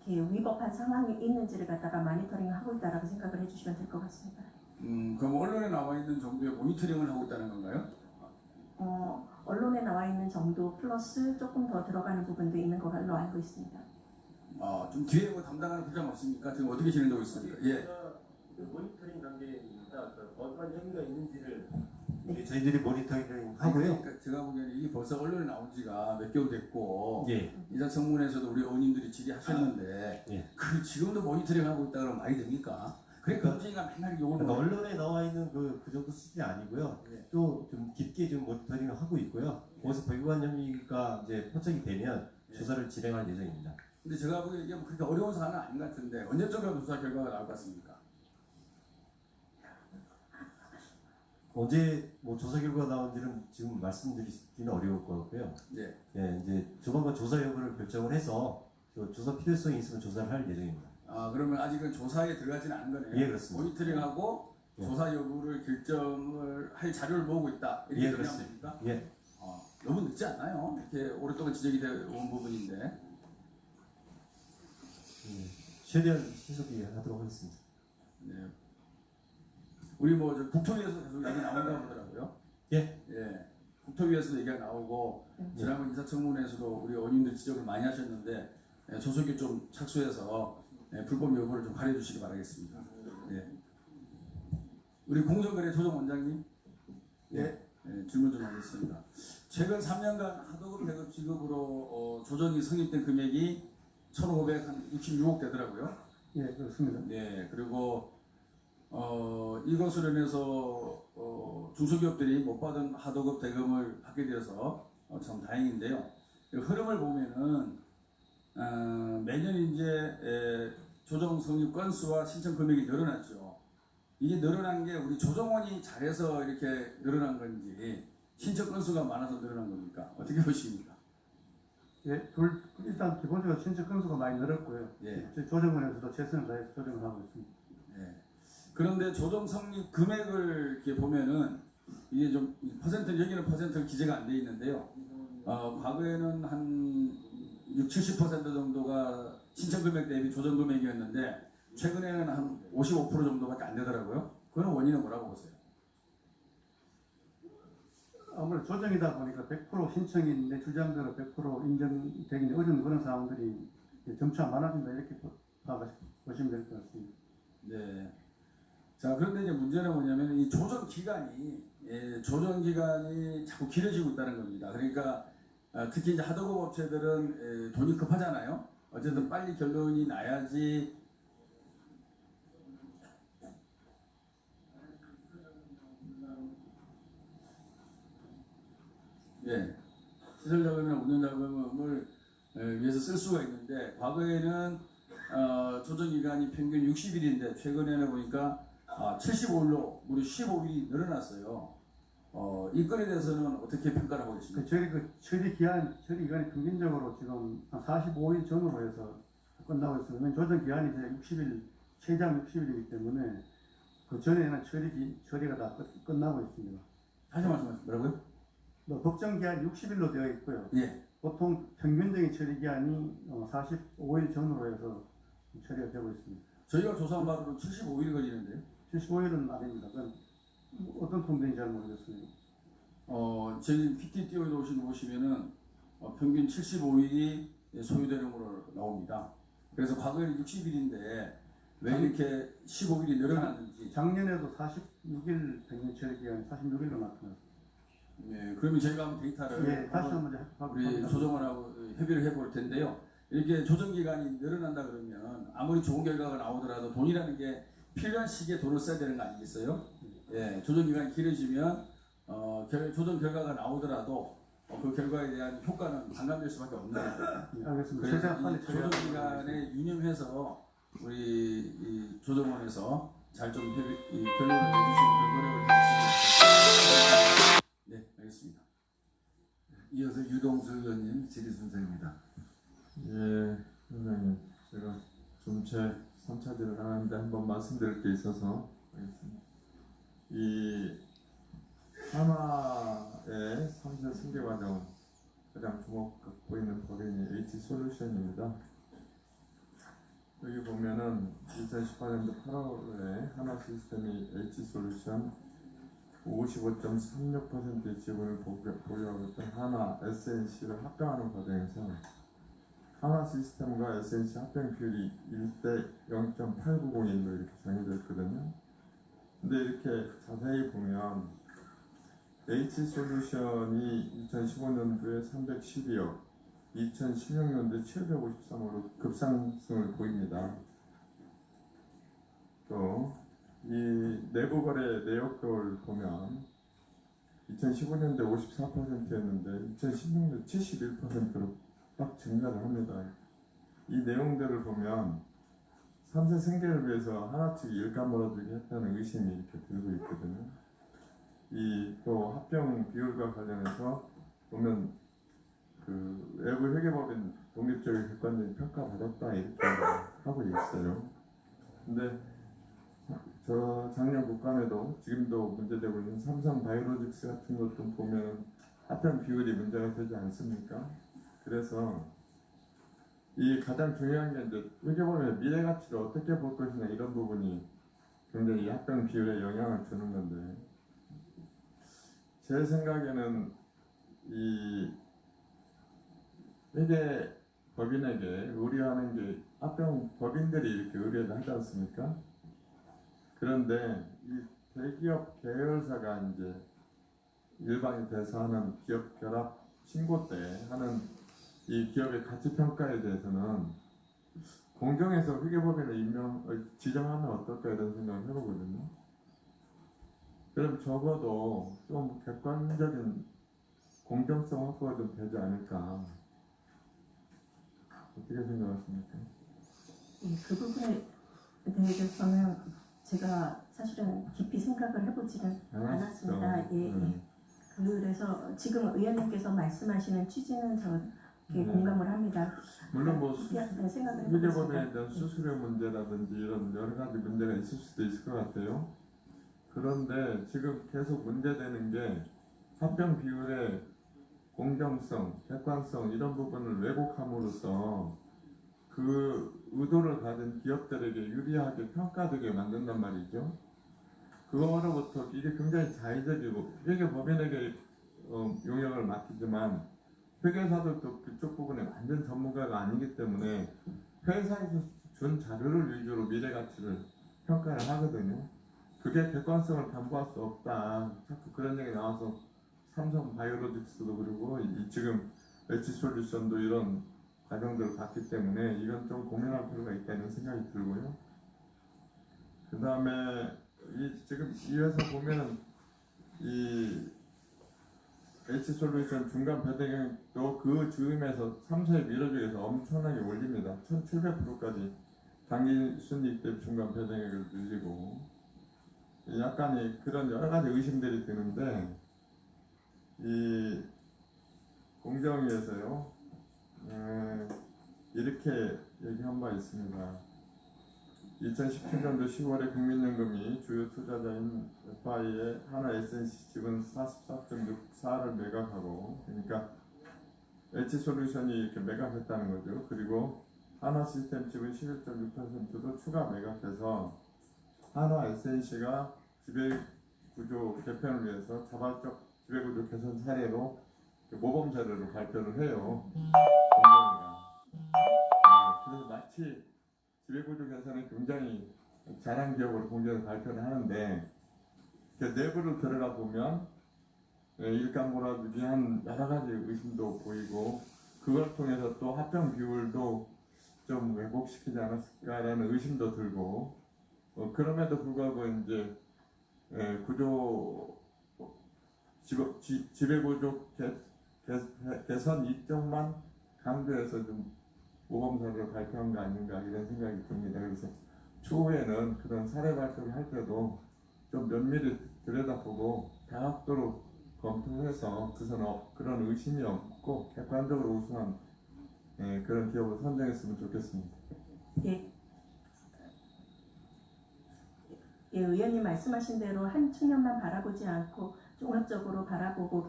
이렇게 위법한 상황이 있는지를 갖다가 모니터링하고 있다라고 생각을 해주시면 될 것 같습니다. 그럼 언론에 나와 있는 정도의 모니터링을 하고 있다는 건가요? 언론에 나와 있는 정도 플러스 조금 더 들어가는 부분도 있는 걸로 알고 있습니다. 좀 뒤에 뭐 담당하는 부장 없습니까? 지금 어떻게 진행되고 있습니까? 예. 모니터링 단계입니다. 어떠한 혐의가 있는지를 저희들이 모니터링 아니, 하고요. 그러니까 제가 보기에는 이게 벌써 언론에 나온 지가 몇 개월 됐고 예. 인사청문회에서도 우리 의원님들이 질의하셨는데 예. 그 지금도 모니터링 하고 있다 그러면 말이 됩니까? 그러니까 문재인가 맨날 욕을 그러니까 먹어요. 언론에 나와 있는 그 정도 수준이 아니고요. 예. 또 좀 깊게 좀 모니터링을 하고 있고요. 거기서 불구한 혐의가 이제 포착이 되면 예. 조사를 진행할 예정입니다. 근데 제가 보기에 이게 뭐 그렇게 어려운 사안은 아닌 것 같은데 언제적으로 조사 결과가 나올 것 같습니까? 언제 뭐 조사 결과가 나온지는 지금 말씀드리기는 어려울 것 같고요. 네. 예, 이제 조만간 조사 여부를 결정을 해서 조사 필요성이 있으면 조사를 할 예정입니다. 그러면 아직은 조사에 들어가지는 않은 거네요. 예, 그렇습니다. 모니터링하고 예. 조사 여부를 결정을 할 자료를 모으고 있다. 이렇게 예, 정리하면 그렇습니다. 됩니까? 예. 너무 늦지 않나요? 이렇게 오랫동안 지적이 되어 온 부분인데. 최대한 신속히 하도록 하겠습니다. 네. 우리 뭐 국토위에서 계속 얘기 나온다고 하더라고요. 예. 예. 국토위에서도 얘기가 나오고 지난번 인사청문회에서도 우리 의원님들 지적을 많이 하셨는데 조속히 좀 착수해서 불법 여부를 좀 가려해 주시기 바라겠습니다. 예. 우리 공정거래 조정원장님. 예. 질문 좀 하겠습니다. 최근 3년간 하도급 배급 지급으로 조정이 성립된 금액이 1,566억 되더라고요. 예, 그렇습니다. 네, 그리고 이것으로 인해서 중소기업들이 못 받은 하도급 대금을 받게 되어서 참 다행인데요. 흐름을 보면은 매년 이제 조정 성립 건수와 신청 금액이 늘어났죠. 이게 늘어난 게 우리 조정원이 잘해서 이렇게 늘어난 건지 신청 건수가 많아서 늘어난 겁니까? 어떻게 보십니까? 예, 일단 기본적으로 신청 건수가 많이 늘었고요. 예. 저희 조정원에서도 최선을 다해서 조정을 하고 있습니다. 예. 그런데 조정 성립 금액을 이렇게 보면은 이게 좀 퍼센트 여기는 퍼센트가 기재가 안 돼 있는데요. 과거에는 한 60-70% 정도가 신청 금액 대비 조정 금액이었는데 최근에는 한 55% 정도밖에 안 되더라고요. 그런 원인은 뭐라고 보세요? 아무래도 조정이다 보니까 100% 신청인데 주장대로 100% 인정되기 어려운 그런 상황들이 점차 많아진다 이렇게 보시면 될 것 같습니다. 네. 자, 그런데 이제 문제는 뭐냐면 이 조정 기간이 자꾸 길어지고 있다는 겁니다. 그러니까 특히 이제 하도급 업체들은 돈이 급하잖아요. 어쨌든 빨리 결론이 나야지. 예, 시설 자금이나 운영 자금을 위해서 쓸 수가 있는데 과거에는 조정 기간이 평균 60일인데 최근에는 보니까 75일로 무려 15일이 늘어났어요. 이 건에 대해서는 어떻게 평가를 하고 계십니까? 저희 처리 기간이 평균적으로 지금 한 45일 전후로 해서 끝나고 있습니다. 조정 기간이 이제 60일, 최장 60일이기 때문에 그 전에는 처리가 다 끝나고 있습니다. 다시 말씀하세요. 뭐라고요? 법정 기한이 60일로 되어 있고요. 예. 보통 평균적인 처리 기한이 45일 전후로 해서 처리가 되고 있습니다. 저희가 조사한 바로는 75일 걸리는데요. 75일은 아닙니다. 그건 어떤 통계인지 잘 모르겠습니다. 저희 PT 띄워서 보시면은 평균 75일이 소요되는 걸로 나옵니다. 그래서 과거에는 60일인데 왜 이렇게 15일이 늘어났는지. 작년에도 46일 평균 처리 기간이 46일로 나타났습니다. 네, 그러면 저희가 한번 데이터를 예, 다시 한번 우리 조정원하고 협의를 해볼 텐데요. 이렇게 조정 기간이 늘어난다 그러면 아무리 좋은 결과가 나오더라도 돈이라는 게 필요한 시기에 돈을 써야 되는 거 아니겠어요? 예, 조정 기간이 길어지면 조정 결과가 나오더라도 그 결과에 대한 효과는 반감될 수밖에 없는 거예요. 알겠습니다. 그래서 이 조정 기간에 유념해서 우리 이 조정원에서 잘 좀 결론을 내주시고 노력을 해주시면 네, 알겠습니다. 이어서 유동수 의원님 질의순서입니다. 예, 선생님, 제가 좀제 3차들을 하는데 한번 말씀드릴 게 있어서 하겠습니다. 이 하나의 3세 승계 과정 가장 주목받고 있는 법인이 H솔루션입니다. 여기 보면은 2018년도 8월에 하나 시스템이 H솔루션 55.36%의 지분을 보유하고 있던 하나 SNC를 합병하는 과정에서 하나 시스템과 SNC 합병 비율이 1대 0.890일로 이렇게 정해져 있거든요. 근데 이렇게 자세히 보면 H솔루션이 2015년도에 312억, 2016년도에 753억으로 급상승을 보입니다. 또 이 내부 거래 내역을 보면 2015년도에 54%였는데 2016년도에 71%로 딱 증가를 합니다. 이 내용들을 보면 3세 승계를 위해서 하나 측이 일감 몰아주기 했다는 의심이 이렇게 들고 있거든요. 이 또 합병 비율과 관련해서 보면 그 외부 회계법인 독립적인 객관적인 평가받았다 이렇게 하고 있어요. 근데 저 작년 국감에도 지금도 문제되고 있는 삼성바이오로직스 같은 것도 보면 합병 비율이 문제가 되지 않습니까? 그래서 이 가장 중요한 게 이제 회계법인의 미래 가치를 어떻게 볼 것이냐 이런 부분이 굉장히 합병 비율에 영향을 주는 건데 제 생각에는 이 회계 법인에게 의뢰하는 게 합병 법인들이 이렇게 의뢰를 하지 않습니까? 그런데 이 대기업 계열사가 이제 일반이 돼서 하는 기업 결합 신고 때 하는 이 기업의 가치 평가에 대해서는 공정에서 회계법인을 지정하면 어떨까 이런 생각을 해보거든요. 그럼 적어도 좀 객관적인 공정성 확보가 좀 되지 않을까. 어떻게 생각하십니까? 그 부분에 대해서는 제가 사실은 깊이 생각을 해보지는 않았습니다. 예. 그래서 지금 의원님께서 말씀하시는 취지는 저 공감을 합니다. 물론 뭐 네, 생각을 휴대폰에 해보겠습니다. 대한 수수료 문제라든지 이런 여러 가지 문제가 있을 수도 있을 것 같아요. 그런데 지금 계속 문제되는 게 합병 비율의 공정성, 객관성 이런 부분을 왜곡함으로써 그 의도를 가진 기업들에게 유리하게 평가되게 만든단 말이죠. 그거로부터 이게 굉장히 자의적이고 이게 법인에게 용역을 맡기지만 회계사들도 그쪽 부분에 완전 전문가가 아니기 때문에 회사에서 준 자료를 위주로 미래 가치를 평가를 하거든요. 그게 객관성을 담보할 수 없다. 자꾸 그런 얘기 나와서 삼성 바이오로직스도 그러고 지금 엣지솔루션도 이런 과정들을 봤기 때문에 이건 좀 고민할 필요가 있다는 생각이 들고요. 그 다음에 지금 이 회사 보면 이 엣지솔루션 중간 배당액도 그 즈음에서 3세에 밀어주기에서 엄청나게 올립니다. 1700%까지 당기 순이익 대비 중간 배당액을 늘리고 약간의 그런 여러 가지 의심들이 드는데 이 공정위에서요 이렇게 얘기한 바 있습니다. 2017년도 10월에 국민연금이 주요 투자자인 FI의 하나 SNC 지분 44.64를 매각하고, 그러니까 엣지솔루션이 이렇게 매각했다는 거죠. 그리고 하나 시스템 지분 11.6%도 추가 매각해서 하나 SNC가 지배구조 개편을 위해서 자발적 지배구조 개선 사례로 모범 사례로 발표를 해요. 공정위가. 그래서 마치 지배구조 개선은 굉장히 잘한 기업으로 공정을 발표를 하는데 그 내부를 들어가 보면 일감 몰아주기 한 여러 가지 의심도 보이고 그걸 통해서 또 합병 비율도 좀 왜곡시키지 않았을까라는 의심도 들고 그럼에도 불구하고 이제 지배구조 개선 이점만 강조해서 좀 모범사례로 발표한 거 아닌가 이런 생각이 듭니다. 그래서 추후에는 그런 사례 발표를 할 때도 좀 면밀히 들여다보고 다각도로 검토해서 그런 의심이 없고 객관적으로 우수한 그런 기업을 선정했으면 좋겠습니다. 예. 예, 의원님 말씀하신 대로 한 측면만 바라보지 않고 종합적으로 바라보고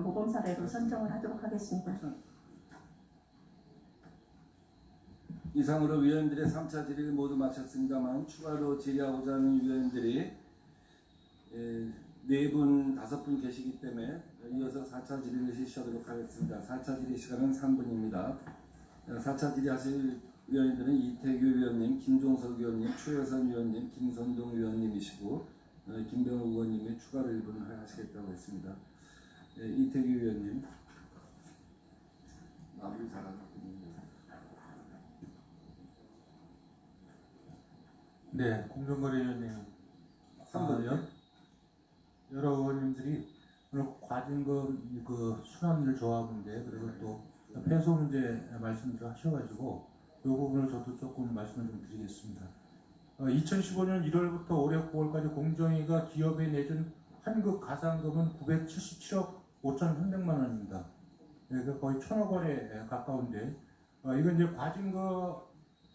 모범 사례로 선정을 하도록 하겠습니다. 이상으로 위원들의 3차 질의를 모두 마쳤습니다만 추가로 질의하고자 하는 위원들이 4분, 5분 계시기 때문에 이어서 4차 질의를 실시하도록 하겠습니다. 4차 질의 시간은 3분입니다. 4차 질의하실 위원들은 이태규 위원님, 김종석 위원님, 추혜선 위원님, 김선동 위원님이시고 김병우 의원님이 추가로 1분을 하시겠다고 했습니다. 이태규 위원님. 마무리 잘하는 분입니다. 네, 공정거래위원님, 여러 의원님들이 오늘 과징금 그 수납률 조합인데 그리고 또 폐소 문제 말씀을 하셔가지고 이 부분을 저도 조금 말씀을 좀 드리겠습니다. 2015년 1월부터 올해 9월까지 공정위가 기업에 내준 환급 가산금은 977억 5,300만 원입니다. 그러니까 거의 1,000억 원에 가까운데 이건 이제 과징금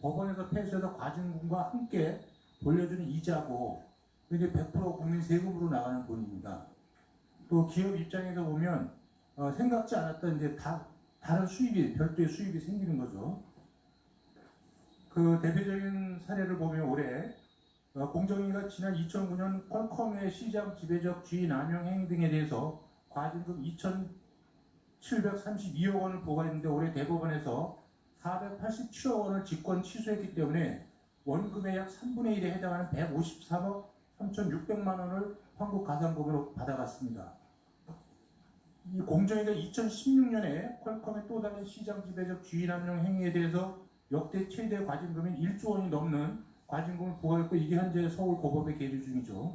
법원에서 패소해서 과징금과 함께 돌려주는 이자고 이게 100% 국민 세금으로 나가는 돈입니다. 또 기업 입장에서 보면 생각지 않았던 이제 다른 수입이 별도의 수입이 생기는 거죠. 그 대표적인 사례를 보면 올해 공정위가 지난 2009년 퀄컴의 시장 지배적 지위 남용 행위 등에 대해서 과징금 2,732억 원을 부과했는데 올해 대법원에서 487억 원을 직권 취소했기 때문에 원금의 약 3분의 1에 해당하는 153억 3,600만 원을 환급 가산금으로 받아갔습니다. 이 공정위가 2016년에 퀄컴의 또 다른 시장 지배적 지위 남용 행위에 대해서 역대 최대 과징금인 1조 원이 넘는 과징금을 부과했고 이게 현재 서울 고법에 계류 중이죠.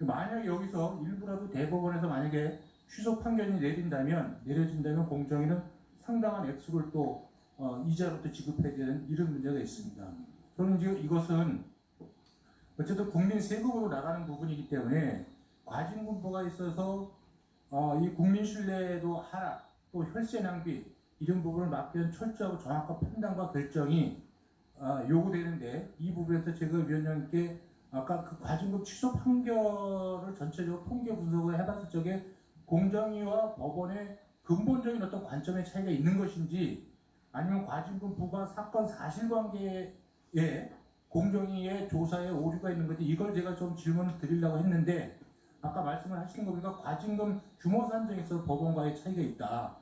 만약 여기서 일부라도 대법원에서 만약에 취소 판결이 내려진다면 공정위는 상당한 액수를 또 이자로 또 지급해야 되는 이런 문제가 있습니다. 저는 지금 이것은 어쨌든 국민 세금으로 나가는 부분이기 때문에 과징금부가 있어서 이 국민 신뢰도 하락, 또 혈세 낭비, 이런 부분을 막기 위한 철저하고 정확한 판단과 결정이 요구되는데, 이 부분에서 제가 위원장님께 아까 그 과징금 취소 판결을 전체적으로 통계 분석을 해봤을 적에 공정위와 법원의 근본적인 어떤 관점의 차이가 있는 것인지, 아니면 과징금 부과 사건 사실관계에 공정위의 조사에 오류가 있는 건지, 이걸 제가 좀 질문을 드리려고 했는데, 아까 말씀을 하시는 거 보니까 과징금 규모 산정에서 법원과의 차이가 있다.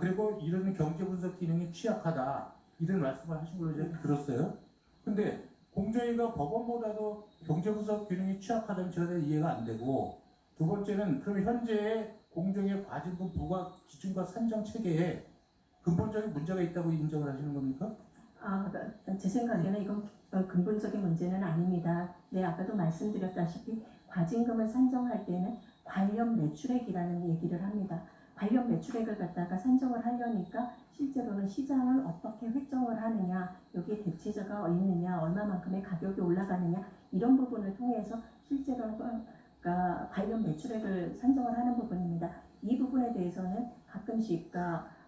그리고 이런 경제 분석 기능이 취약하다. 이런 말씀을 하신 걸로 제가 들었어요. 근데 공정위가 법원보다도 경제 분석 기능이 취약하다면 제가 이해가 안 되고, 두 번째는 그럼 현재의 공정의 과징금 부과 기준과 산정 체계에 근본적인 문제가 있다고 인정을 하시는 겁니까? 제 생각에는 이건 근본적인 문제는 아닙니다. 네, 아까도 말씀드렸다시피 과징금을 산정할 때는 관련 매출액이라는 얘기를 합니다. 관련 매출액을 갖다가 산정을 하려니까 실제로는 시장을 어떻게 획정을 하느냐, 여기에 대체자가 있느냐, 얼마만큼의 가격이 올라가느냐, 이런 부분을 통해서 실제로는 관련 매출액을 산정을 하는 부분입니다. 이 부분에 대해서는 가끔씩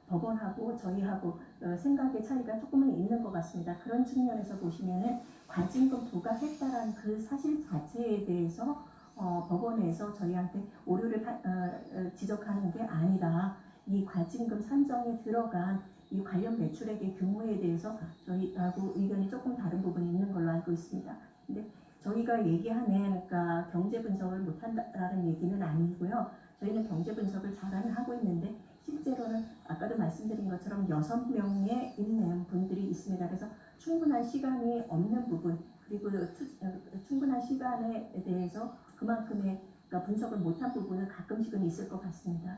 법원하고 저희하고 생각의 차이가 조금은 있는 것 같습니다. 그런 측면에서 보시면은 과징금 부과했다라는 그 사실 자체에 대해서 법원에서 저희한테 오류를 지적하는 게 아니라, 이 과징금 산정에 들어간 이 관련 매출액의 규모에 대해서 저희하고 의견이 조금 다른 부분이 있는 걸로 알고 있습니다. 근데 저희가 얘기하는 경제 분석을 못한다라는 얘기는 아니고요. 저희는 경제 분석을 잘은 하고 있는데, 실제로는 아까도 말씀드린 것처럼 6명에 있는 분들이 있습니다. 그래서 충분한 시간이 없는 부분, 그리고 충분한 시간에 대해서 그만큼의 분석을 못한 부분은 가끔씩은 있을 것 같습니다.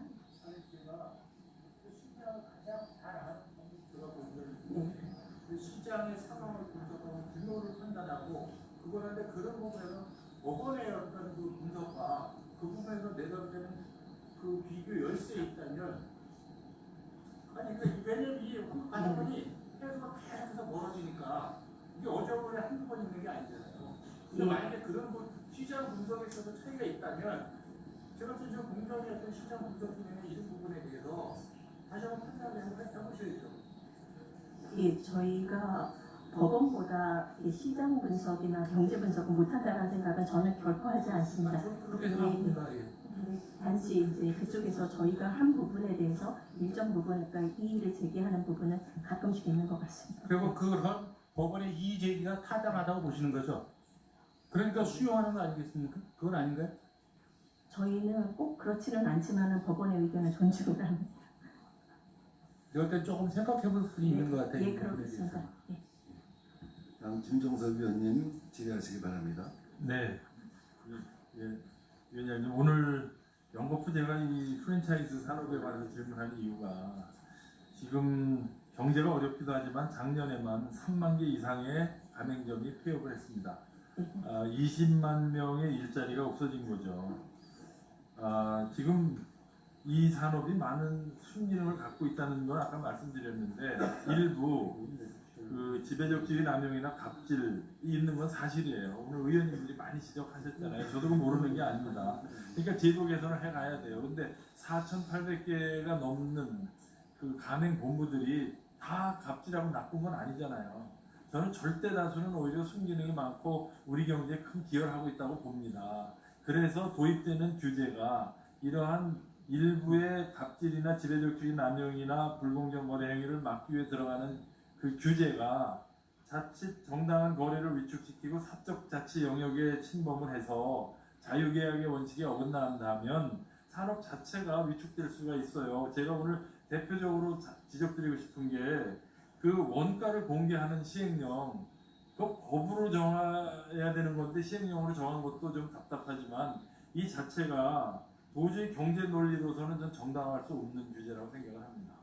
네. 시장의 상황을 분석하고 규모를 판단하고, 그거는데 그런 부분에서 법원의 어떤 그 분석과 그 부분에서 내가 볼 때는 그 비교 열쇠에 있다면, 왜냐면 이 과정이 해수가 계속해서 멀어지니까 이게 어제오늘 한두 번 있는 게 아니잖아요. 근데 만약에 그런 시장 분석에 있어서 차이가 있다면, 제가 지금 공정의 어떤 시장 분석 기능의 이런 부분에 대해서 다시 한번 판단을 해보셔야죠. 예, 저희가 법원보다 시장 분석이나 경제 분석을 못한다는 생각은 저는 결코 하지 않습니다. 그렇게 생각합니다. 단지 이제 그쪽에서 저희가 한 부분에 대해서 일정 부분, 이의를 제기하는 부분은 가끔씩 있는 것 같습니다. 그리고 그런 법원의 이의 제기가 타당하다고 보시는 거죠? 그러니까 수용하는 거 아니겠습니까? 그건 아닌가요? 저희는 꼭 그렇지는 않지만 법원의 의견을 존중을 합니다. 이럴 때 조금 생각해 볼 수 있는 것 같아요. 예, 그렇습니다. 예. 다음 김종석 위원님 질의하시기 바랍니다. 네. 위원장님, 오늘 영거푸 제가 이 프랜차이즈 산업에 관해서 질문하는 이유가, 지금 경제가 어렵기도 하지만 작년에만 3만 개 이상의 가맹점이 폐업을 했습니다. 20만 명의 일자리가 없어진 거죠. 지금 이 산업이 많은 순기능을 갖고 있다는 건 아까 말씀드렸는데, 일부 그 지배적지의 남용이나 갑질이 있는 건 사실이에요. 오늘 의원님들이 많이 지적하셨잖아요. 저도 모르는 게 아닙니다. 그러니까 제도 개선을 해가야 돼요. 근데 4,800개가 넘는 그 가맹 본부들이 다 갑질하고 나쁜 건 아니잖아요. 저는 절대 다수는 오히려 순기능이 많고 우리 경제에 큰 기여를 하고 있다고 봅니다. 그래서 도입되는 규제가 이러한 일부의 갑질이나 지배적주의 남용이나 불공정 거래 행위를 막기 위해 들어가는 그 규제가 자칫 정당한 거래를 위축시키고 사적 자치 영역에 침범을 해서 자유계약의 원칙에 어긋난다면 산업 자체가 위축될 수가 있어요. 제가 오늘 대표적으로 지적드리고 싶은 게, 그 원가를 공개하는 시행령, 그 법으로 정해야 되는 건데 시행령으로 정한 것도 좀 답답하지만, 이 자체가 도저히 경제 논리로서는 전 정당화할 수 없는 규제라고 생각을 합니다.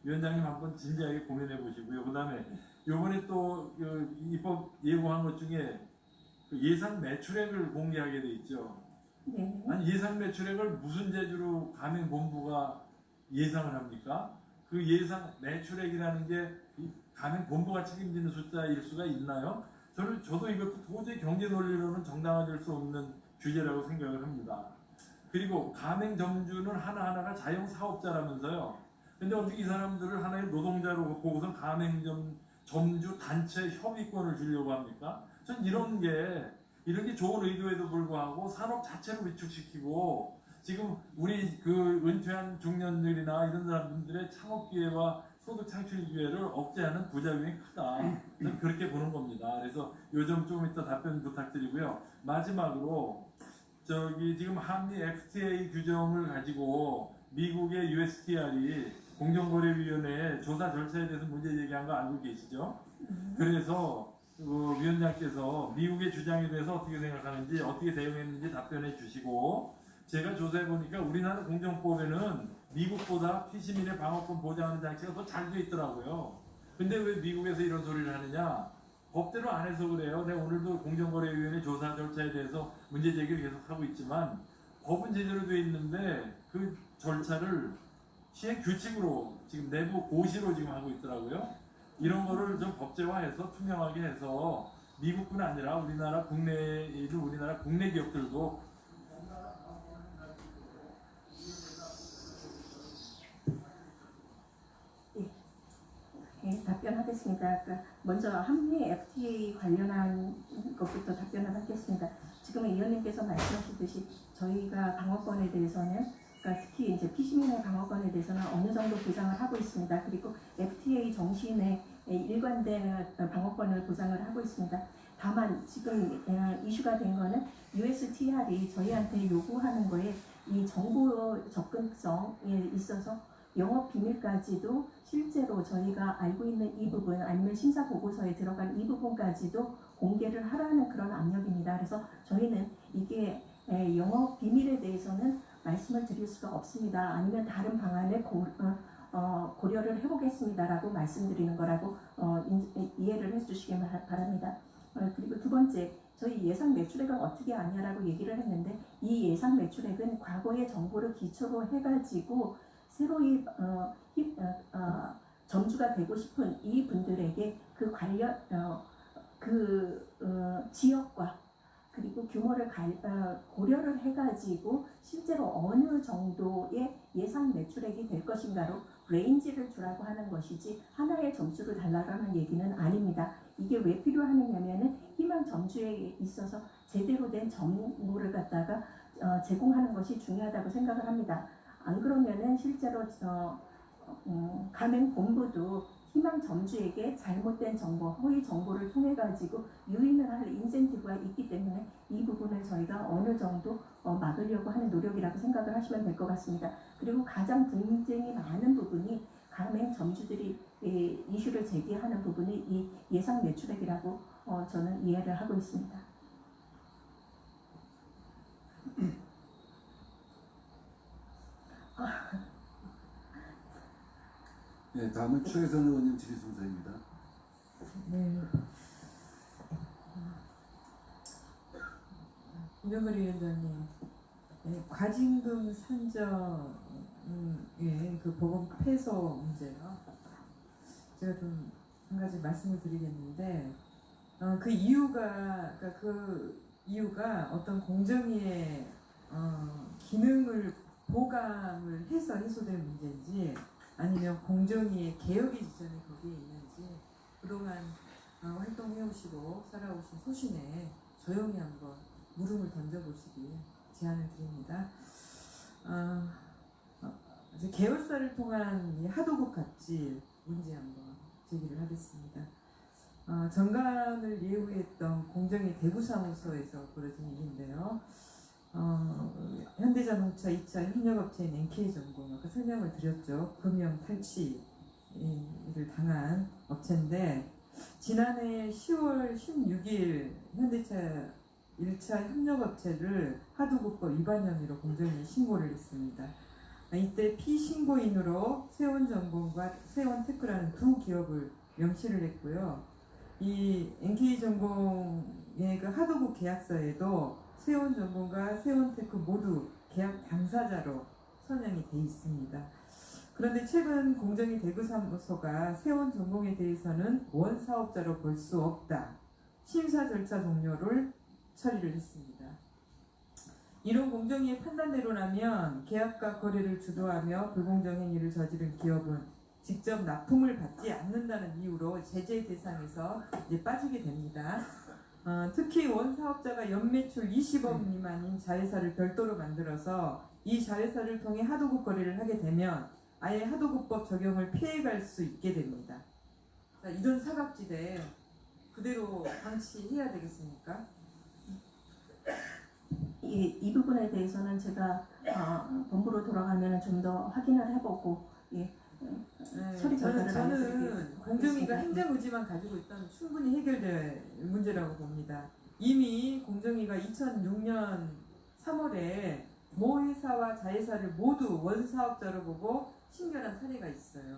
위원장님 한번 진지하게 고민해 보시고요. 그 다음에 요번에 또 그 입법 예고한 것 중에 그 예상 매출액을 공개하게 돼 있죠. 네. 아니, 예상 매출액을 무슨 재주로 가맹본부가 예상을 합니까? 그 예상 매출액이라는 게 가맹본부가 책임지는 숫자일 수가 있나요? 저도 이것도 도저히 경제 논리로는 정당화될 수 없는 규제라고 생각을 합니다. 그리고 가맹점주는 하나하나가 자영사업자라면서요. 근데 어떻게 이 사람들을 하나의 노동자로 보고선 점주 단체 협의권을 주려고 합니까? 전 이런 게 좋은 의도에도 불구하고 산업 자체를 위축시키고 지금 우리 그 은퇴한 중년들이나 이런 사람들의 창업 기회와 소득 창출 기회를 억제하는 부작용이 크다. 저는 그렇게 보는 겁니다. 그래서 요점 좀 이따 답변 부탁드리고요. 마지막으로 지금 한미 FTA 규정을 가지고 미국의 USTR이 공정거래위원회에 조사 절차에 대해서 문제 제기한 거 알고 계시죠? 그래서 위원장께서 미국의 주장에 대해서 어떻게 생각하는지, 어떻게 대응했는지 답변해 주시고, 제가 조사해 보니까 우리나라 공정법에는 미국보다 피시민의 방어권 보장하는 장치가 더 잘 돼 있더라고요. 근데 왜 미국에서 이런 소리를 하느냐? 법대로 안 해서 그래요. 내가 오늘도 공정거래위원회 조사 절차에 대해서 문제 제기를 계속 하고 있지만 법은 제대로 돼 있는데 그 절차를 시행 규칙으로 지금 내부 고시로 지금 하고 있더라고요. 이런 거를 좀 법제화해서 투명하게 해서 미국뿐 아니라 우리나라 국내 기업들도 답변하겠습니다. 먼저 한미 FTA 관련한 것부터 답변을 하겠습니다. 지금 의원님께서 말씀하셨듯이 저희가 방어권에 대해서는, 그러니까 특히 이제 피시민의 방어권에 대해서는 어느 정도 보장을 하고 있습니다. 그리고 FTA 정신의 일관된 방어권을 보장을 하고 있습니다. 다만 지금 이슈가 된 거는 USTR이 저희한테 요구하는 거에 이 정보 접근성에 있어서 영업 비밀까지도 실제로 저희가 알고 있는 이 부분, 아니면 심사 보고서에 들어간 이 부분까지도 공개를 하라는 그런 압력입니다. 그래서 저희는 이게 영업 비밀에 대해서는 말씀을 드릴 수가 없습니다. 아니면 다른 방안을 고려를 해보겠습니다라고 말씀드리는 거라고 이해를 해주시기 바랍니다. 그리고 두 번째, 저희 예상 매출액을 어떻게 아냐라고 얘기를 했는데, 이 예상 매출액은 과거의 정보를 기초로 해가지고 새로이 점주가 되고 싶은 이 분들에게 그 관련 지역과 그리고 규모를 고려를 해가지고 실제로 어느 정도의 예상 매출액이 될 것인가로 레인지를 주라고 하는 것이지 하나의 점수를 달라라는 얘기는 아닙니다. 이게 왜 필요하느냐면은 희망 점주에 있어서 제대로 된 정보를 갖다가 제공하는 것이 중요하다고 생각을 합니다. 안 그러면은 실제로 가맹본부도 희망 점주에게 잘못된 정보, 허위 정보를 통해 가지고 유인을 할 인센티브가 있기 때문에 이 부분을 저희가 어느 정도 막으려고 하는 노력이라고 생각을 하시면 될 것 같습니다. 그리고 가장 분쟁이 많은 부분이 가맹 점주들이 이슈를 제기하는 부분이 이 예상 매출액이라고 저는 이해를 하고 있습니다. 네, 다음은 최혜선 의원님 질의 순서입니다. 네. 김정걸 위원장님, 과징금 산정의 그 보험 패소 문제요. 제가 좀 한 가지 말씀을 드리겠는데, 그 이유가 어떤 공정위의 기능을 보강을 해서 해소된 문제인지, 아니면 공정위의 개혁의 지점이 거기에 있는지 그동안 활동해오시고 살아오신 소신에 조용히 한번 물음을 던져보시기 제안을 드립니다. 이제 계열사를 통한 이 하도급 갑질 문제 한번 제기를 하겠습니다. 정관을 예우했던 공정위 대구사무소에서 벌어진 일인데요. 현대자동차 2차 협력업체인 NK전공, 아까 설명을 드렸죠. 금융 탈취를 당한 업체인데, 지난해 10월 16일 현대차 1차 협력업체를 하도급법 위반 혐의로 공정위에 신고를 했습니다. 이때 피신고인으로 세원전공과 세원테크라는 두 기업을 명시를 했고요. 이 NK전공의 그 하도급 계약서에도 세원전공과 세원테크 모두 계약 당사자로 선정이 돼 있습니다. 그런데 최근 공정위 대구사무소가 세원전공에 대해서는 원사업자로 볼 수 없다, 심사 절차 종료를 처리를 했습니다. 이런 공정위의 판단대로라면 계약과 거래를 주도하며 불공정 행위를 저지른 기업은 직접 납품을 받지 않는다는 이유로 제재 대상에서 이제 빠지게 됩니다. 특히 원사업자가 연매출 20억 미만인 자회사를 별도로 만들어서 이 자회사를 통해 하도급 거래를 하게 되면 아예 하도급법 적용을 피해갈 수 있게 됩니다. 자, 이런 사각지대 그대로 방치해야 되겠습니까? 이 부분에 대해서는 제가 본부로 돌아가면 좀 더 확인을 해보고 처리 결과를 저는 공정위가 행정 의지만 가지고 있다면 충분히 해결될 문제라고 봅니다. 이미 공정위가 2006년 3월에 모 회사와 자회사를 모두 원사업자로 보고 신결한 사례가 있어요.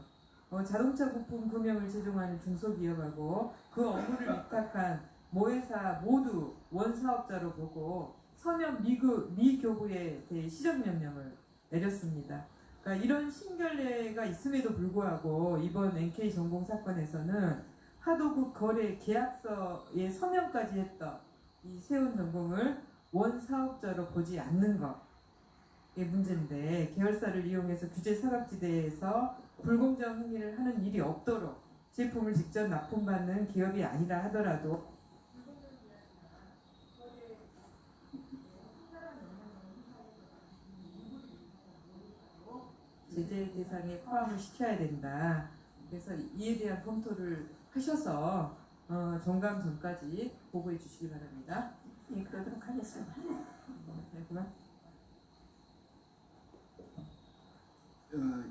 자동차 부품 금형을 제공하는 중소기업하고 그 업무를 위탁한 모 회사 모두 원사업자로 보고 서면 미교부에 대해 시정명령을 내렸습니다. 그러니까 이런 신결례가 있음에도 불구하고 이번 NK전공 사건에서는 하도급 거래 계약서에 서명까지 했던 이 세운전공을 원사업자로 보지 않는 것이 문제인데 계열사를 이용해서 규제 사각지대에서 불공정 행위를 하는 일이 없도록 제품을 직접 납품받는 기업이 아니라 하더라도 제재 대상에 포함을 시켜야 된다. 그래서 이에 대한 검토를 하셔서 정감 전까지 보고해 주시기 바랍니다. 예, 그러도록 하겠습니다. 네, 그만.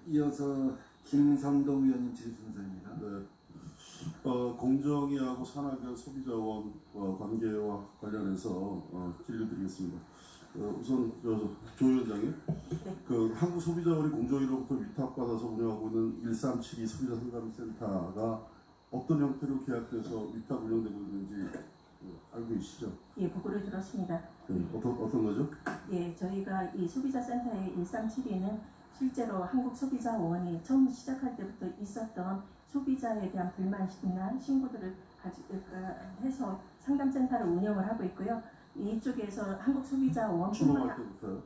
이어서 김상동 의원님 질의 순서입니다. 네. 공정위하고 산하기관 소비자원 관계와 관련해서 질의를 드리겠습니다. 우선 조 위원장님, 그 한국소비자원이 공정위로부터 위탁받아서 운영하고 있는 1372 소비자상담센터가 어떤 형태로 계약돼서 위탁 운영되고 있는지 알고 계시죠? 예, 보고를 들었습니다. 네, 어떤 거죠? 예, 저희가 이 소비자센터의 1372는 실제로 한국소비자원이 처음 시작할 때부터 있었던 소비자에 대한 불만이나 신고들을 해서 상담센터를 운영을 하고 있고요. 이쪽에서 한국소비자원 출범할 때부터요?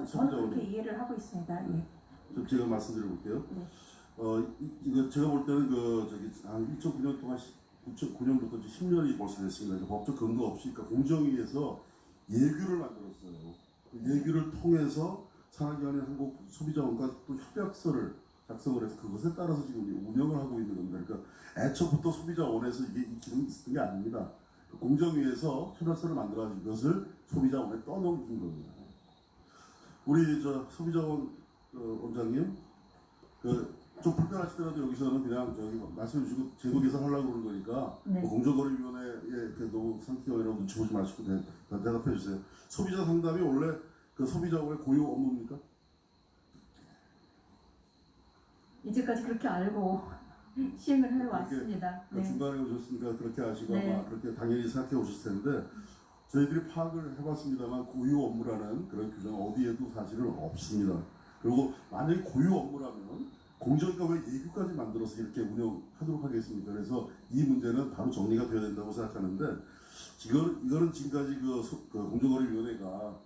저는 그렇게 이해를 하고 있습니다. 예. 좀 제가 말씀드려볼게요. 네. 이거 제가 볼 때는 한 2009년 동안 2009년부터 10년이 벌써 됐습니다. 그러니까 법적 근거 없이 공정위에서 예규를 만들었어요. 그 예규를 통해서 산하기관의 한국소비자원과 또 협약서를 작성을 해서 그것에 따라서 지금 운영을 하고 있는 겁니다. 그러니까 애초부터 소비자원에서 이게 이 기능이 있었던 게 아닙니다. 공정위에서 협약서를 만들어가지고 이것을 소비자원에 떠넘긴 겁니다. 우리 소비자원 원장님, 좀 불편하시더라도 여기서는 그냥 말씀해 주시고 제도 개선하려고 그러는 거니까 네. 공정거래위원회에 너무 상기관이라고 눈치 보지 마시고 대답해 주세요. 소비자 상담이 원래 소비자원의 고유 업무입니까? 이제까지 그렇게 알고 시행을 해왔습니다. 네. 중간에 오셨으니까 그렇게 아시고 네. 아마 그렇게 당연히 생각해 오셨을 텐데 저희들이 파악을 해봤습니다만 고유 업무라는 그런 규정 어디에도 사실은 없습니다. 그리고 만약에 고유 업무라면 공정위가 왜 예규까지 만들어서 이렇게 운영하도록 하겠습니까? 그래서 이 문제는 바로 정리가 되어야 된다고 생각하는데 이거는 지금까지 공정거래위원회가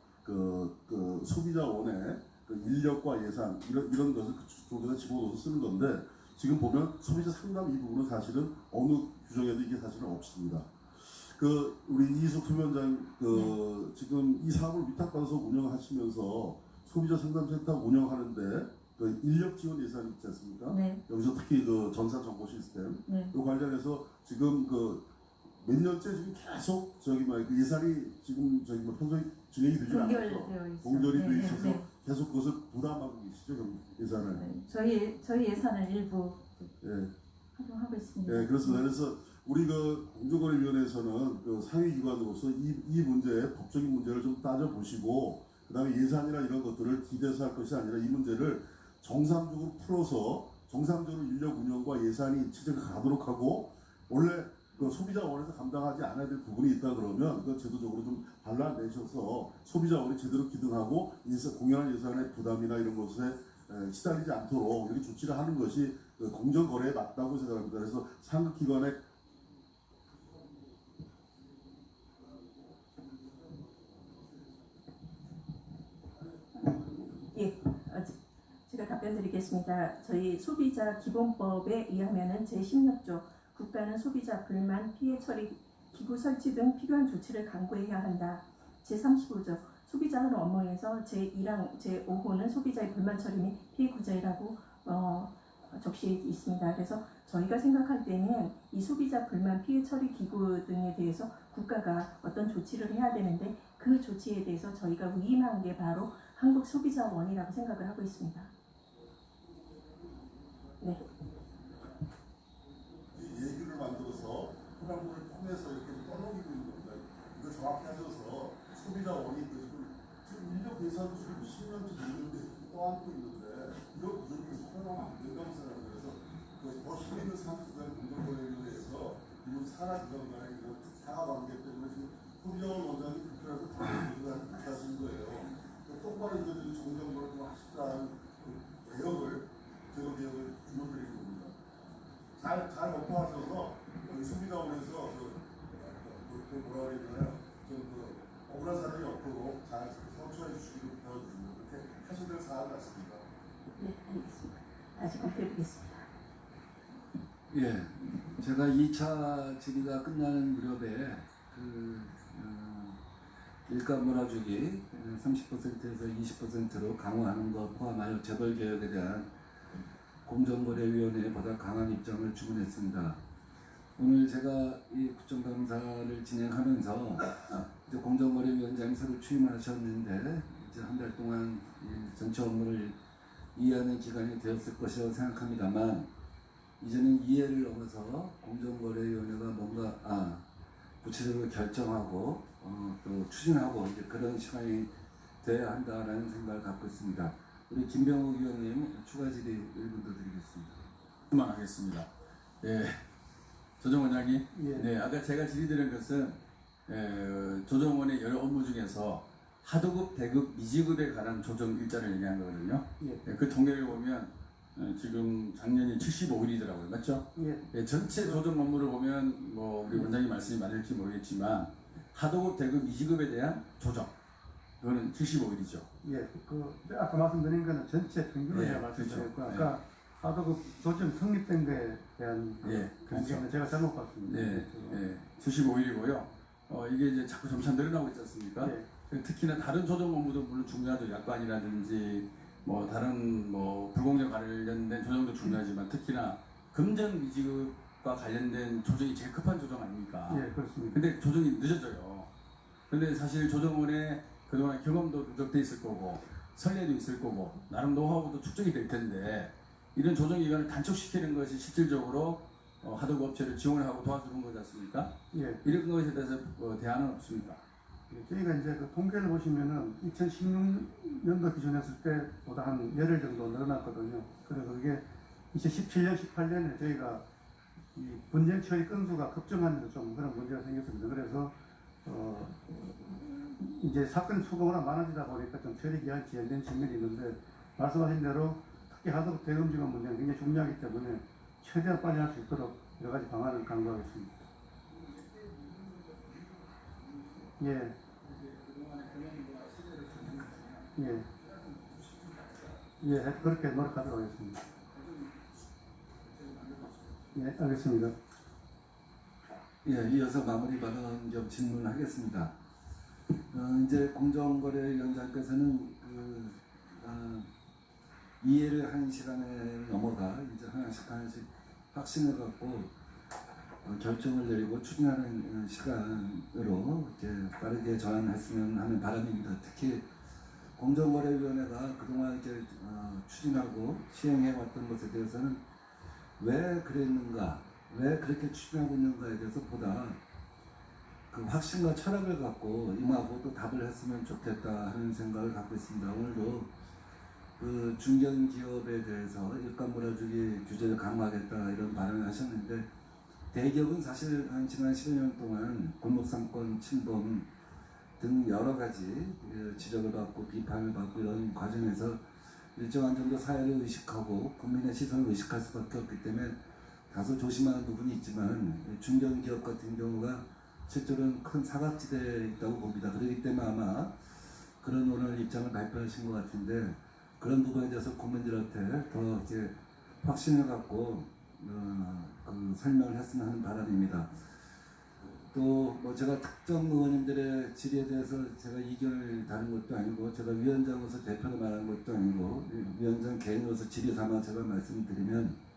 소비자원의 인력과 예산 이런 것을 그쪽에다 집어넣어서 쓰는 건데 지금 보면 소비자 상담 이 부분은 사실은 어느 규정에도 이게 사실은 없습니다. 우리 이희숙 소위원장 지금 이 사업을 위탁받아서 운영하시면서 소비자 상담센터 운영하는데 인력 지원 예산이 있지 않습니까? 네. 여기서 특히 전산 정보 시스템 네. 이 관련해서 지금 몇 년째 지금 계속 예산이 지금 평소에 진행이 되지 않아서 공결이 돼 있어서 네. 계속 그것을 부담하고 계시죠 예산을. 네. 저희 예산을 일부 예. 활용하고 있습니다. 네, 그렇습니다. 그래서 우리 공정거래위원회에서는 상위기관으로서 이 문제, 법적인 문제를 좀 따져보시고 그다음에 예산이나 이런 것들을 기대서 할 것이 아니라 이 문제를 정상적으로 풀어서 정상적으로 인력 운영과 예산이 체제가 가도록 하고 원래 소비자원에서 감당하지 않아야 될 부분이 있다 그러면 제도적으로 좀 발라내셔서 소비자원이 제대로 기능하고 공연한 예산의 부담이나 이런 것에 시달리지 않도록 이렇게 조치를 하는 것이 공정거래에 맞다고 생각합니다. 그래서 상급기관의 드리겠습니다. 저희 소비자 기본법에 의하면은 제16조 국가는 소비자 불만 피해 처리 기구 설치 등 필요한 조치를 강구해야 한다. 제35조 소비자는 업무에서 제1항 제5호는 소비자의 불만 처리 및 피해 구제라고 적시 있습니다. 그래서 저희가 생각할 때는 이 소비자 불만 피해 처리 기구 등에 대해서 국가가 어떤 조치를 해야 되는데 그 조치에 대해서 저희가 위임한 게 바로 한국소비자원이라고 생각을 하고 있습니다. 네. 이 얘기를 만들어서 프랑스를 통해서 이렇게 떠넘기고 있는 겁니다. 이거 정확히 하셔서 소비자원이 지금 인력 예산도 지금 10년째 있는데 떠안고 있는데 이거 무조건 살아나면 안 된다고 생각해요. 그래서 더 힘있는 상수간 공정거래에 대해서 이번 산하기관 간의 상하관계 때문에 지금 소비자원 원장이 불편해서 다 하시는 거예요. 똑바로 이것들이 정정거래 좀 하시라는 개혁을 제도 개혁을 주문드리는 겁니다. 잘 검토하셔서 소비자원에서 뭐라 그래야 되나요? 억울한 사람이 없도록 잘 선처해 주시기를 부탁드립니다. 그렇게 하셔야 될 사안 같습니다. 네, 알겠습니다. 다시 검토해보겠습니다. 예, 제가 2차 질의가 끝나는 무렵에 일감 몰아주기 30%에서 20%로 강화하는 것 포함하여 재벌개혁에 대한 공정거래위원회에 보다 강한 입장을 주문했습니다. 오늘 제가 이 국정감사를 진행하면서 이제 공정거래위원장이 새로 취임하셨는데 이제 한 달 동안 전체 업무를 이해하는 기간이 되었을 것이라고 생각합니다만 이제는 이해를 넘어서 공정거래위원회가 뭔가 구체적으로 결정하고 또 추진하고 이제 그런 시간이 돼야 한다라는 생각을 갖고 있습니다. 우리 김병욱 위원님 추가 질의 1분 더 드리겠습니다. 그만하겠습니다. 예, 조정 원장님. 예. 네, 아까 제가 질의드린 것은 조정원의 여러 업무 중에서 하도급, 대급, 미지급에 관한 조정 일자를 얘기한 거거든요. 예. 그 통계를 보면 지금 작년이 75일이더라고요. 맞죠? 예. 전체 조정 업무를 보면 뭐 우리 원장님 말씀이 맞을지 모르겠지만 하도급, 대급, 미지급에 대한 조정 그거는 75일이죠. 예, 아까 말씀드린 거는 전체 평균을 예, 제가 말씀드렸고 그렇죠. 아까 하도급 조정 성립된 거에 대한 그렇죠. 제가 잘못 봤습니다. 네, 75일이고요. 이게 이제 자꾸 점차 늘어나고 있지 않습니까? 예. 특히나 다른 조정 업무도 물론 중요하죠. 약관이라든지 뭐 다른 뭐 불공정 관련된 조정도 중요하지만 특히나 금전 미지급과 관련된 조정이 제일 급한 조정 아닙니까? 예, 그렇습니다. 근데 조정이 늦어져요. 근데 사실 조정원에 그동안 경험도 누적돼 있을 거고 선례도 있을 거고 나름 노하우도 축적이 될 텐데 이런 조정 기간을 단축시키는 것이 실질적으로 하도급 업체를 지원하고 도와주는 거지 않습니까? 예. 이런 것에 대해서 대안은 없습니까? 저희가 이제 그 통계를 보시면은 2016년도 기준했을 때보다 한 열흘 정도 늘어났거든요. 그래서 그게 2017년, 18년에 저희가 이 분쟁 처리 건수가 급증하면서 좀 그런 문제가 생겼습니다. 그래서 이제 사건 수거가 많아지다 보니까 좀 처리 기한이 지연된 측면이 있는데 말씀하신 대로 특히 하도급 대금지원 문제는 굉장히 중요하기 때문에 최대한 빨리 할 수 있도록 여러 가지 방안을 강구하겠습니다. 예. 예. 예, 그렇게 노력하도록 하겠습니다. 예, 알겠습니다. 예, 이어서 마무리 발언 좀 질문하겠습니다. 이제 공정거래위원장께서는 이해를 하는 시간에 넘어가 이제 하나씩 확신을 갖고 결정을 내리고 추진하는 시간으로 이제 빠르게 전환했으면 하는 바람입니다. 특히 공정거래위원회가 그동안 이제 추진하고 시행해왔던 것에 대해서는 왜 그랬는가, 왜 그렇게 추진하고 있는가에 대해서 보다 그 확신과 철학을 갖고 임하고 또 답을 했으면 좋겠다 하는 생각을 갖고 있습니다. 오늘도 그 중견기업에 대해서 일감 몰아주기 규제를 강화하겠다 이런 발언을 하셨는데 대기업은 사실 한 지난 10여 년 동안 골목상권 침범 등 여러 가지 지적을 받고 비판을 받고 이런 과정에서 일정한 정도 사회를 의식하고 국민의 시선을 의식할 수밖에 없기 때문에 다소 조심하는 부분이 있지만 중견기업 같은 경우가 실제로는 큰 사각지대에 있다고 봅니다. 그렇기 때문에 아마 그런 오늘 입장을 발표하신 것 같은데 그런 부분에 대해서 국민들한테 더 이제 확신을 갖고 그 설명을 했으면 하는 바람입니다. 또 뭐 제가 특정 의원님들의 질의에 대해서 제가 이견을 다른 것도 아니고 제가 위원장으로서 대표로 말하는 것도 아니고 위원장 개인으로서 질의 삼아 제가 말씀드리면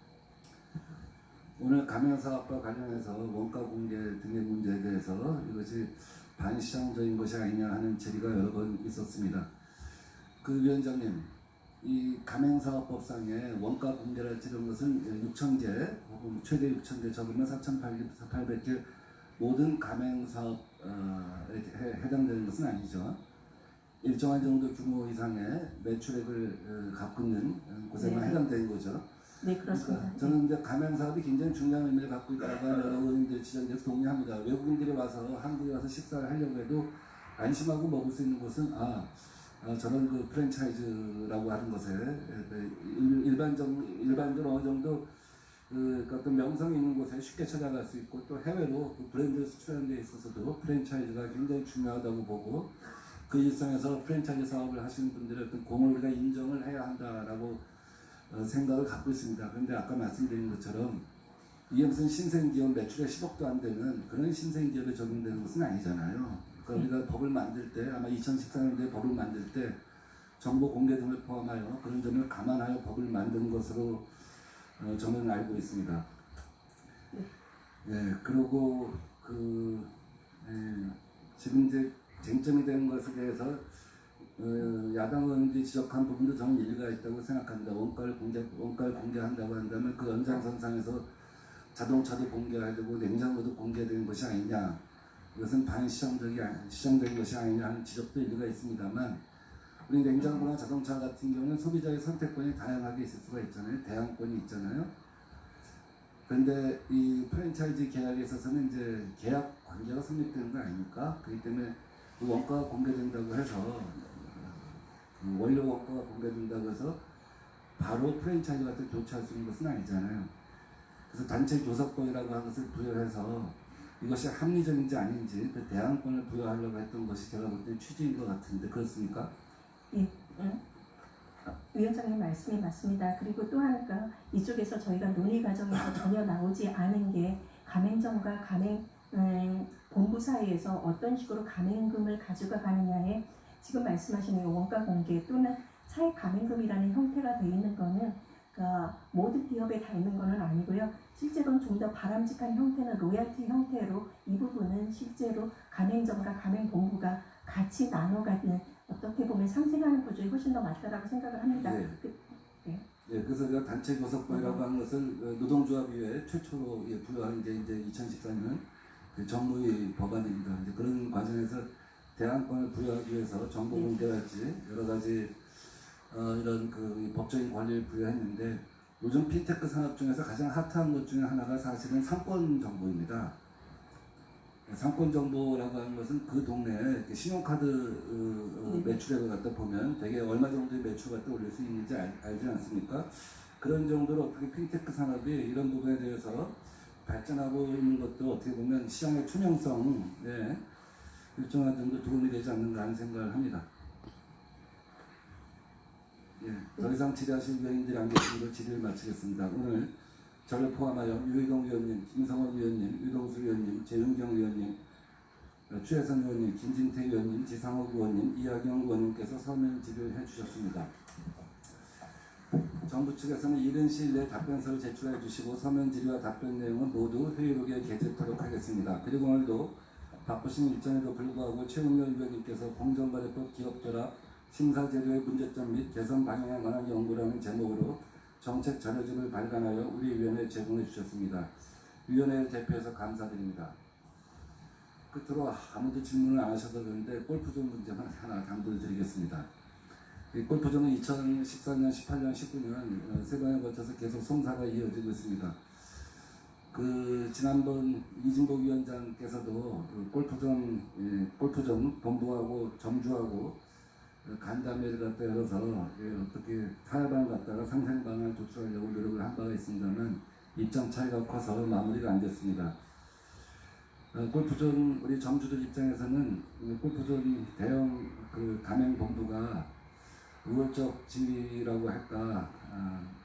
오늘 가맹사업과 관련해서 원가 공개 등의 문제에 대해서 이것이 반시장적인 것이 아니냐 하는 질의가 여러 번 있었습니다. 그 위원장님, 이 가맹사업법상에 원가 공개랄지 이런 것은 6,000개, 최대 6,000개, 적으면 4,800개 모든 가맹사업에 해당되는 것은 아니죠. 일정한 정도 규모 이상의 매출액을 갖고 있는 곳에만 해당되는 거죠. 네, 그렇습니다. 그러니까 저는 이제 가맹사업이 굉장히 중요한 의미를 갖고 있다고 여러 의원님들 지적에서 동의합니다. 외국인들이 와서 한국에 와서 식사를 하려고 해도 안심하고 먹을 수 있는 곳은 저런 그 프랜차이즈라고 하는 것에 일반적으로 어느 정도 그 어떤 명성이 있는 곳에 쉽게 찾아갈 수 있고 또 해외로 그 브랜드를 수출하는 데 있어서도 프랜차이즈가 굉장히 중요하다고 보고 그 일상에서 프랜차이즈 사업을 하시는 분들의 어떤 공을 우리가 인정을 해야 한다라고 생각을 갖고 있습니다. 그런데 아까 말씀드린 것처럼 이게 무슨 신생기업 매출에 10억도 안 되는 그런 신생기업에 적용되는 것은 아니잖아요. 그러니까 우리가 법을 만들 때 아마 2014년도에 법을 만들 때 정보 공개 등을 포함하여 그런 점을 감안하여 법을 만든 것으로 저는 알고 있습니다. 예, 그리고 지금 이제 쟁점이 되는 것에 대해서 야당 의원들이 지적한 부분도 저는 일리가 있다고 생각합니다. 원가를 공개한다고 한다면 그 연장선상에서 자동차도 공개해야 되고 냉장고도 공개되는 것이 아니냐. 이것은 반시장적인 것이 아니냐 하는 지적도 일리가 있습니다만 우리 냉장고나 자동차 같은 경우는 소비자의 선택권이 다양하게 있을 수가 있잖아요. 대항권이 있잖아요. 그런데 이 프랜차이즈 계약에 있어서는 이제 계약 관계가 성립되는 거 아닙니까? 그렇기 때문에 그 원가가 공개된다고 해서 원료 원가가 공개된다고 해서 바로 프랜차이즈 같은 교체할 수 있는 것은 아니잖아요. 그래서 단체 교섭권이라고 하는 것을 부여해서 이것이 합리적인지 아닌지 그 대항권을 부여하려고 했던 것이 제가 볼 때 취지인 것 같은데 그렇습니까? 예, 위원장님 말씀이 맞습니다. 그리고 또 하나가 이쪽에서 저희가 논의 과정에서 전혀 나오지 않은 게 가맹점과 가맹 본부 사이에서 어떤 식으로 가맹금을 가져가 가느냐에 지금 말씀하시는 원가 공개 또는 차액 가맹금이라는 형태가 되어 있는 거는 그러니까 모든 기업에 다 있는 거는 아니고요. 실제로는 좀 더 바람직한 형태는 로얄티 형태로 이 부분은 실제로 가맹점과 가맹본부가 같이 나눠가는 어떻게 보면 상생하는 구조에 훨씬 더 맞다라고 생각을 합니다. 네, 그래서 우리가 단체 교섭권이라고 하는 것을 노동조합위에 최초로 부여한 게 이제 2014년 그 정무위 법안입니다. 이제 그런 과정에서 대항권을 부여하기 위해서 정보 공개랄지 여러 가지 이런 그 법적인 권리를 부여했는데 요즘 핀테크 산업 중에서 가장 핫한 것 중에 하나가 사실은 상권 정보입니다. 상권 정보라고 하는 것은 그 동네에 신용카드 매출액을 갖다 보면 되게 얼마 정도의 매출 갖다 올릴 수 있는지 알지 않습니까? 그런 정도로 어떻게 핀테크 산업이 이런 부분에 대해서 발전하고 있는 것도 어떻게 보면 시장의 투명성에 일정한 정도 도움이 되지 않는가 하는 생각을 합니다. 예, 더 이상 질의하실 위원님들이 안 계시므로 질의를 마치겠습니다. 오늘 저를 포함하여 유희동 위원님, 김성원 위원님, 유동수 위원님, 재윤경 위원님, 추혜선 의원님, 김진태 의원님, 지상욱 의원님, 이하경 의원님께서 서면 질의를 해주셨습니다. 정부 측에서는 이른 시일 내에 답변서를 제출해 주시고 서면 질의와 답변 내용은 모두 회의록에 게재토록 하겠습니다. 그리고 오늘도 바쁘신 일정에도 불구하고 최은열 위원님께서 공정거래법 기업결합 심사재료의 문제점 및 개선 방향에 관한 연구라는 제목으로 정책 자료집을 발간하여 우리 위원회에 제공해 주셨습니다. 위원회를 대표해서 감사드립니다. 끝으로 아무도 질문을 안 하셔서 그런데 골프존 문제만 하나 당부를 드리겠습니다. 이 골프존은 2014년, 18년, 19년 세 번에 걸쳐서 계속 송사가 이어지고 있습니다. 지난번 이진복 위원장께서도 골프존 본부하고 점주하고 간담회를 갖다 열어서 어떻게 타협안을 갖다가 상생방안을 도출하려고 노력을 한 바가 있습니다만 입장 차이가 커서 마무리가 안 됐습니다. 골프존 우리 점주들 입장에서는 골프존 대형 가맹본부가 우월적 지위라고 할까,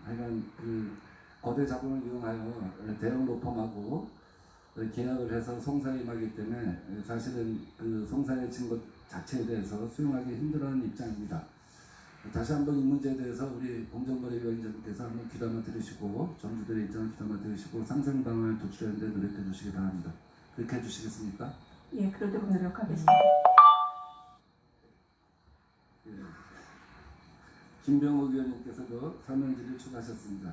하여간 그 거대 자본을 이용하여 대형 로펌하고 계약을 해서 송사에 임하기 때문에 사실은 그 송사에 진 것 자체에 대해서 수용하기 힘들어하는 입장입니다. 다시 한번 이 문제에 대해서 우리 공정거래위원장님께서 한번 귀담아 들으시고 정주들의 입장을 귀담아 들으시고 상생 방안을 도출하는 데 노력해 주시기 바랍니다. 그렇게 해주시겠습니까? 예, 그러도록 노력하겠습니다. 예. 김병욱 의원님께서도 설명 질의를 추가하셨습니다.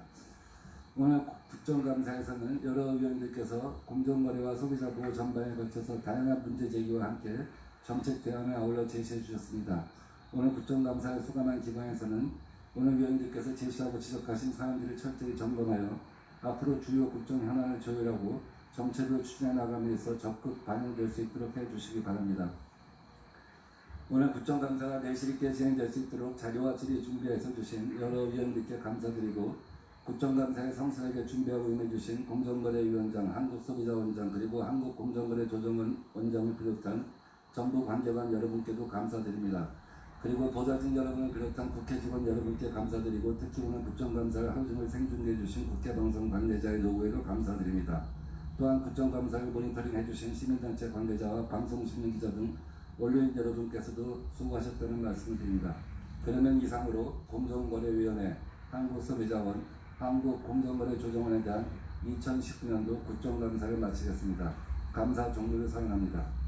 오늘 국정감사에서는 여러 의원님께서 공정거래와 소비자 보호 전반에 걸쳐서 다양한 문제 제기와 함께 정책 대안을 아울러 제시해 주셨습니다. 오늘 국정감사에 수감한 기관에서는 오늘 위원님께서 제시하고 지적하신 사안들을 철저히 점검하여 앞으로 주요 국정 현안을 조율하고 정책을 추진해 나감에 있어 적극 반영될 수 있도록 해주시기 바랍니다. 오늘 국정감사가 내실 있게 진행될 수 있도록 자료와 질의 준비해서 주신 여러 위원님께 감사드리고 국정감사에 성실하게 준비하고 임해주신 공정거래위원장, 한국소비자원장 그리고 한국공정거래조정원 원장을 비롯한 정부 관계관 여러분께도 감사드립니다. 그리고 보좌진 여러분을 비롯한 국회 직원 여러분께 감사드리고 특히 오늘 국정감사를 하루 종일 생중계해 주신 국회방송 관계자의 노고에도 감사드립니다. 또한 국정감사를 모니터링 해주신 시민단체 관계자와 방송신문 기자 등 언론인 여러분께서도 수고하셨다는 말씀을 드립니다. 그러면 이상으로 공정거래위원회, 한국소비자원, 한국공정거래조정원에 대한 2019년도 국정감사를 마치겠습니다. 감사 종료를 선언합니다.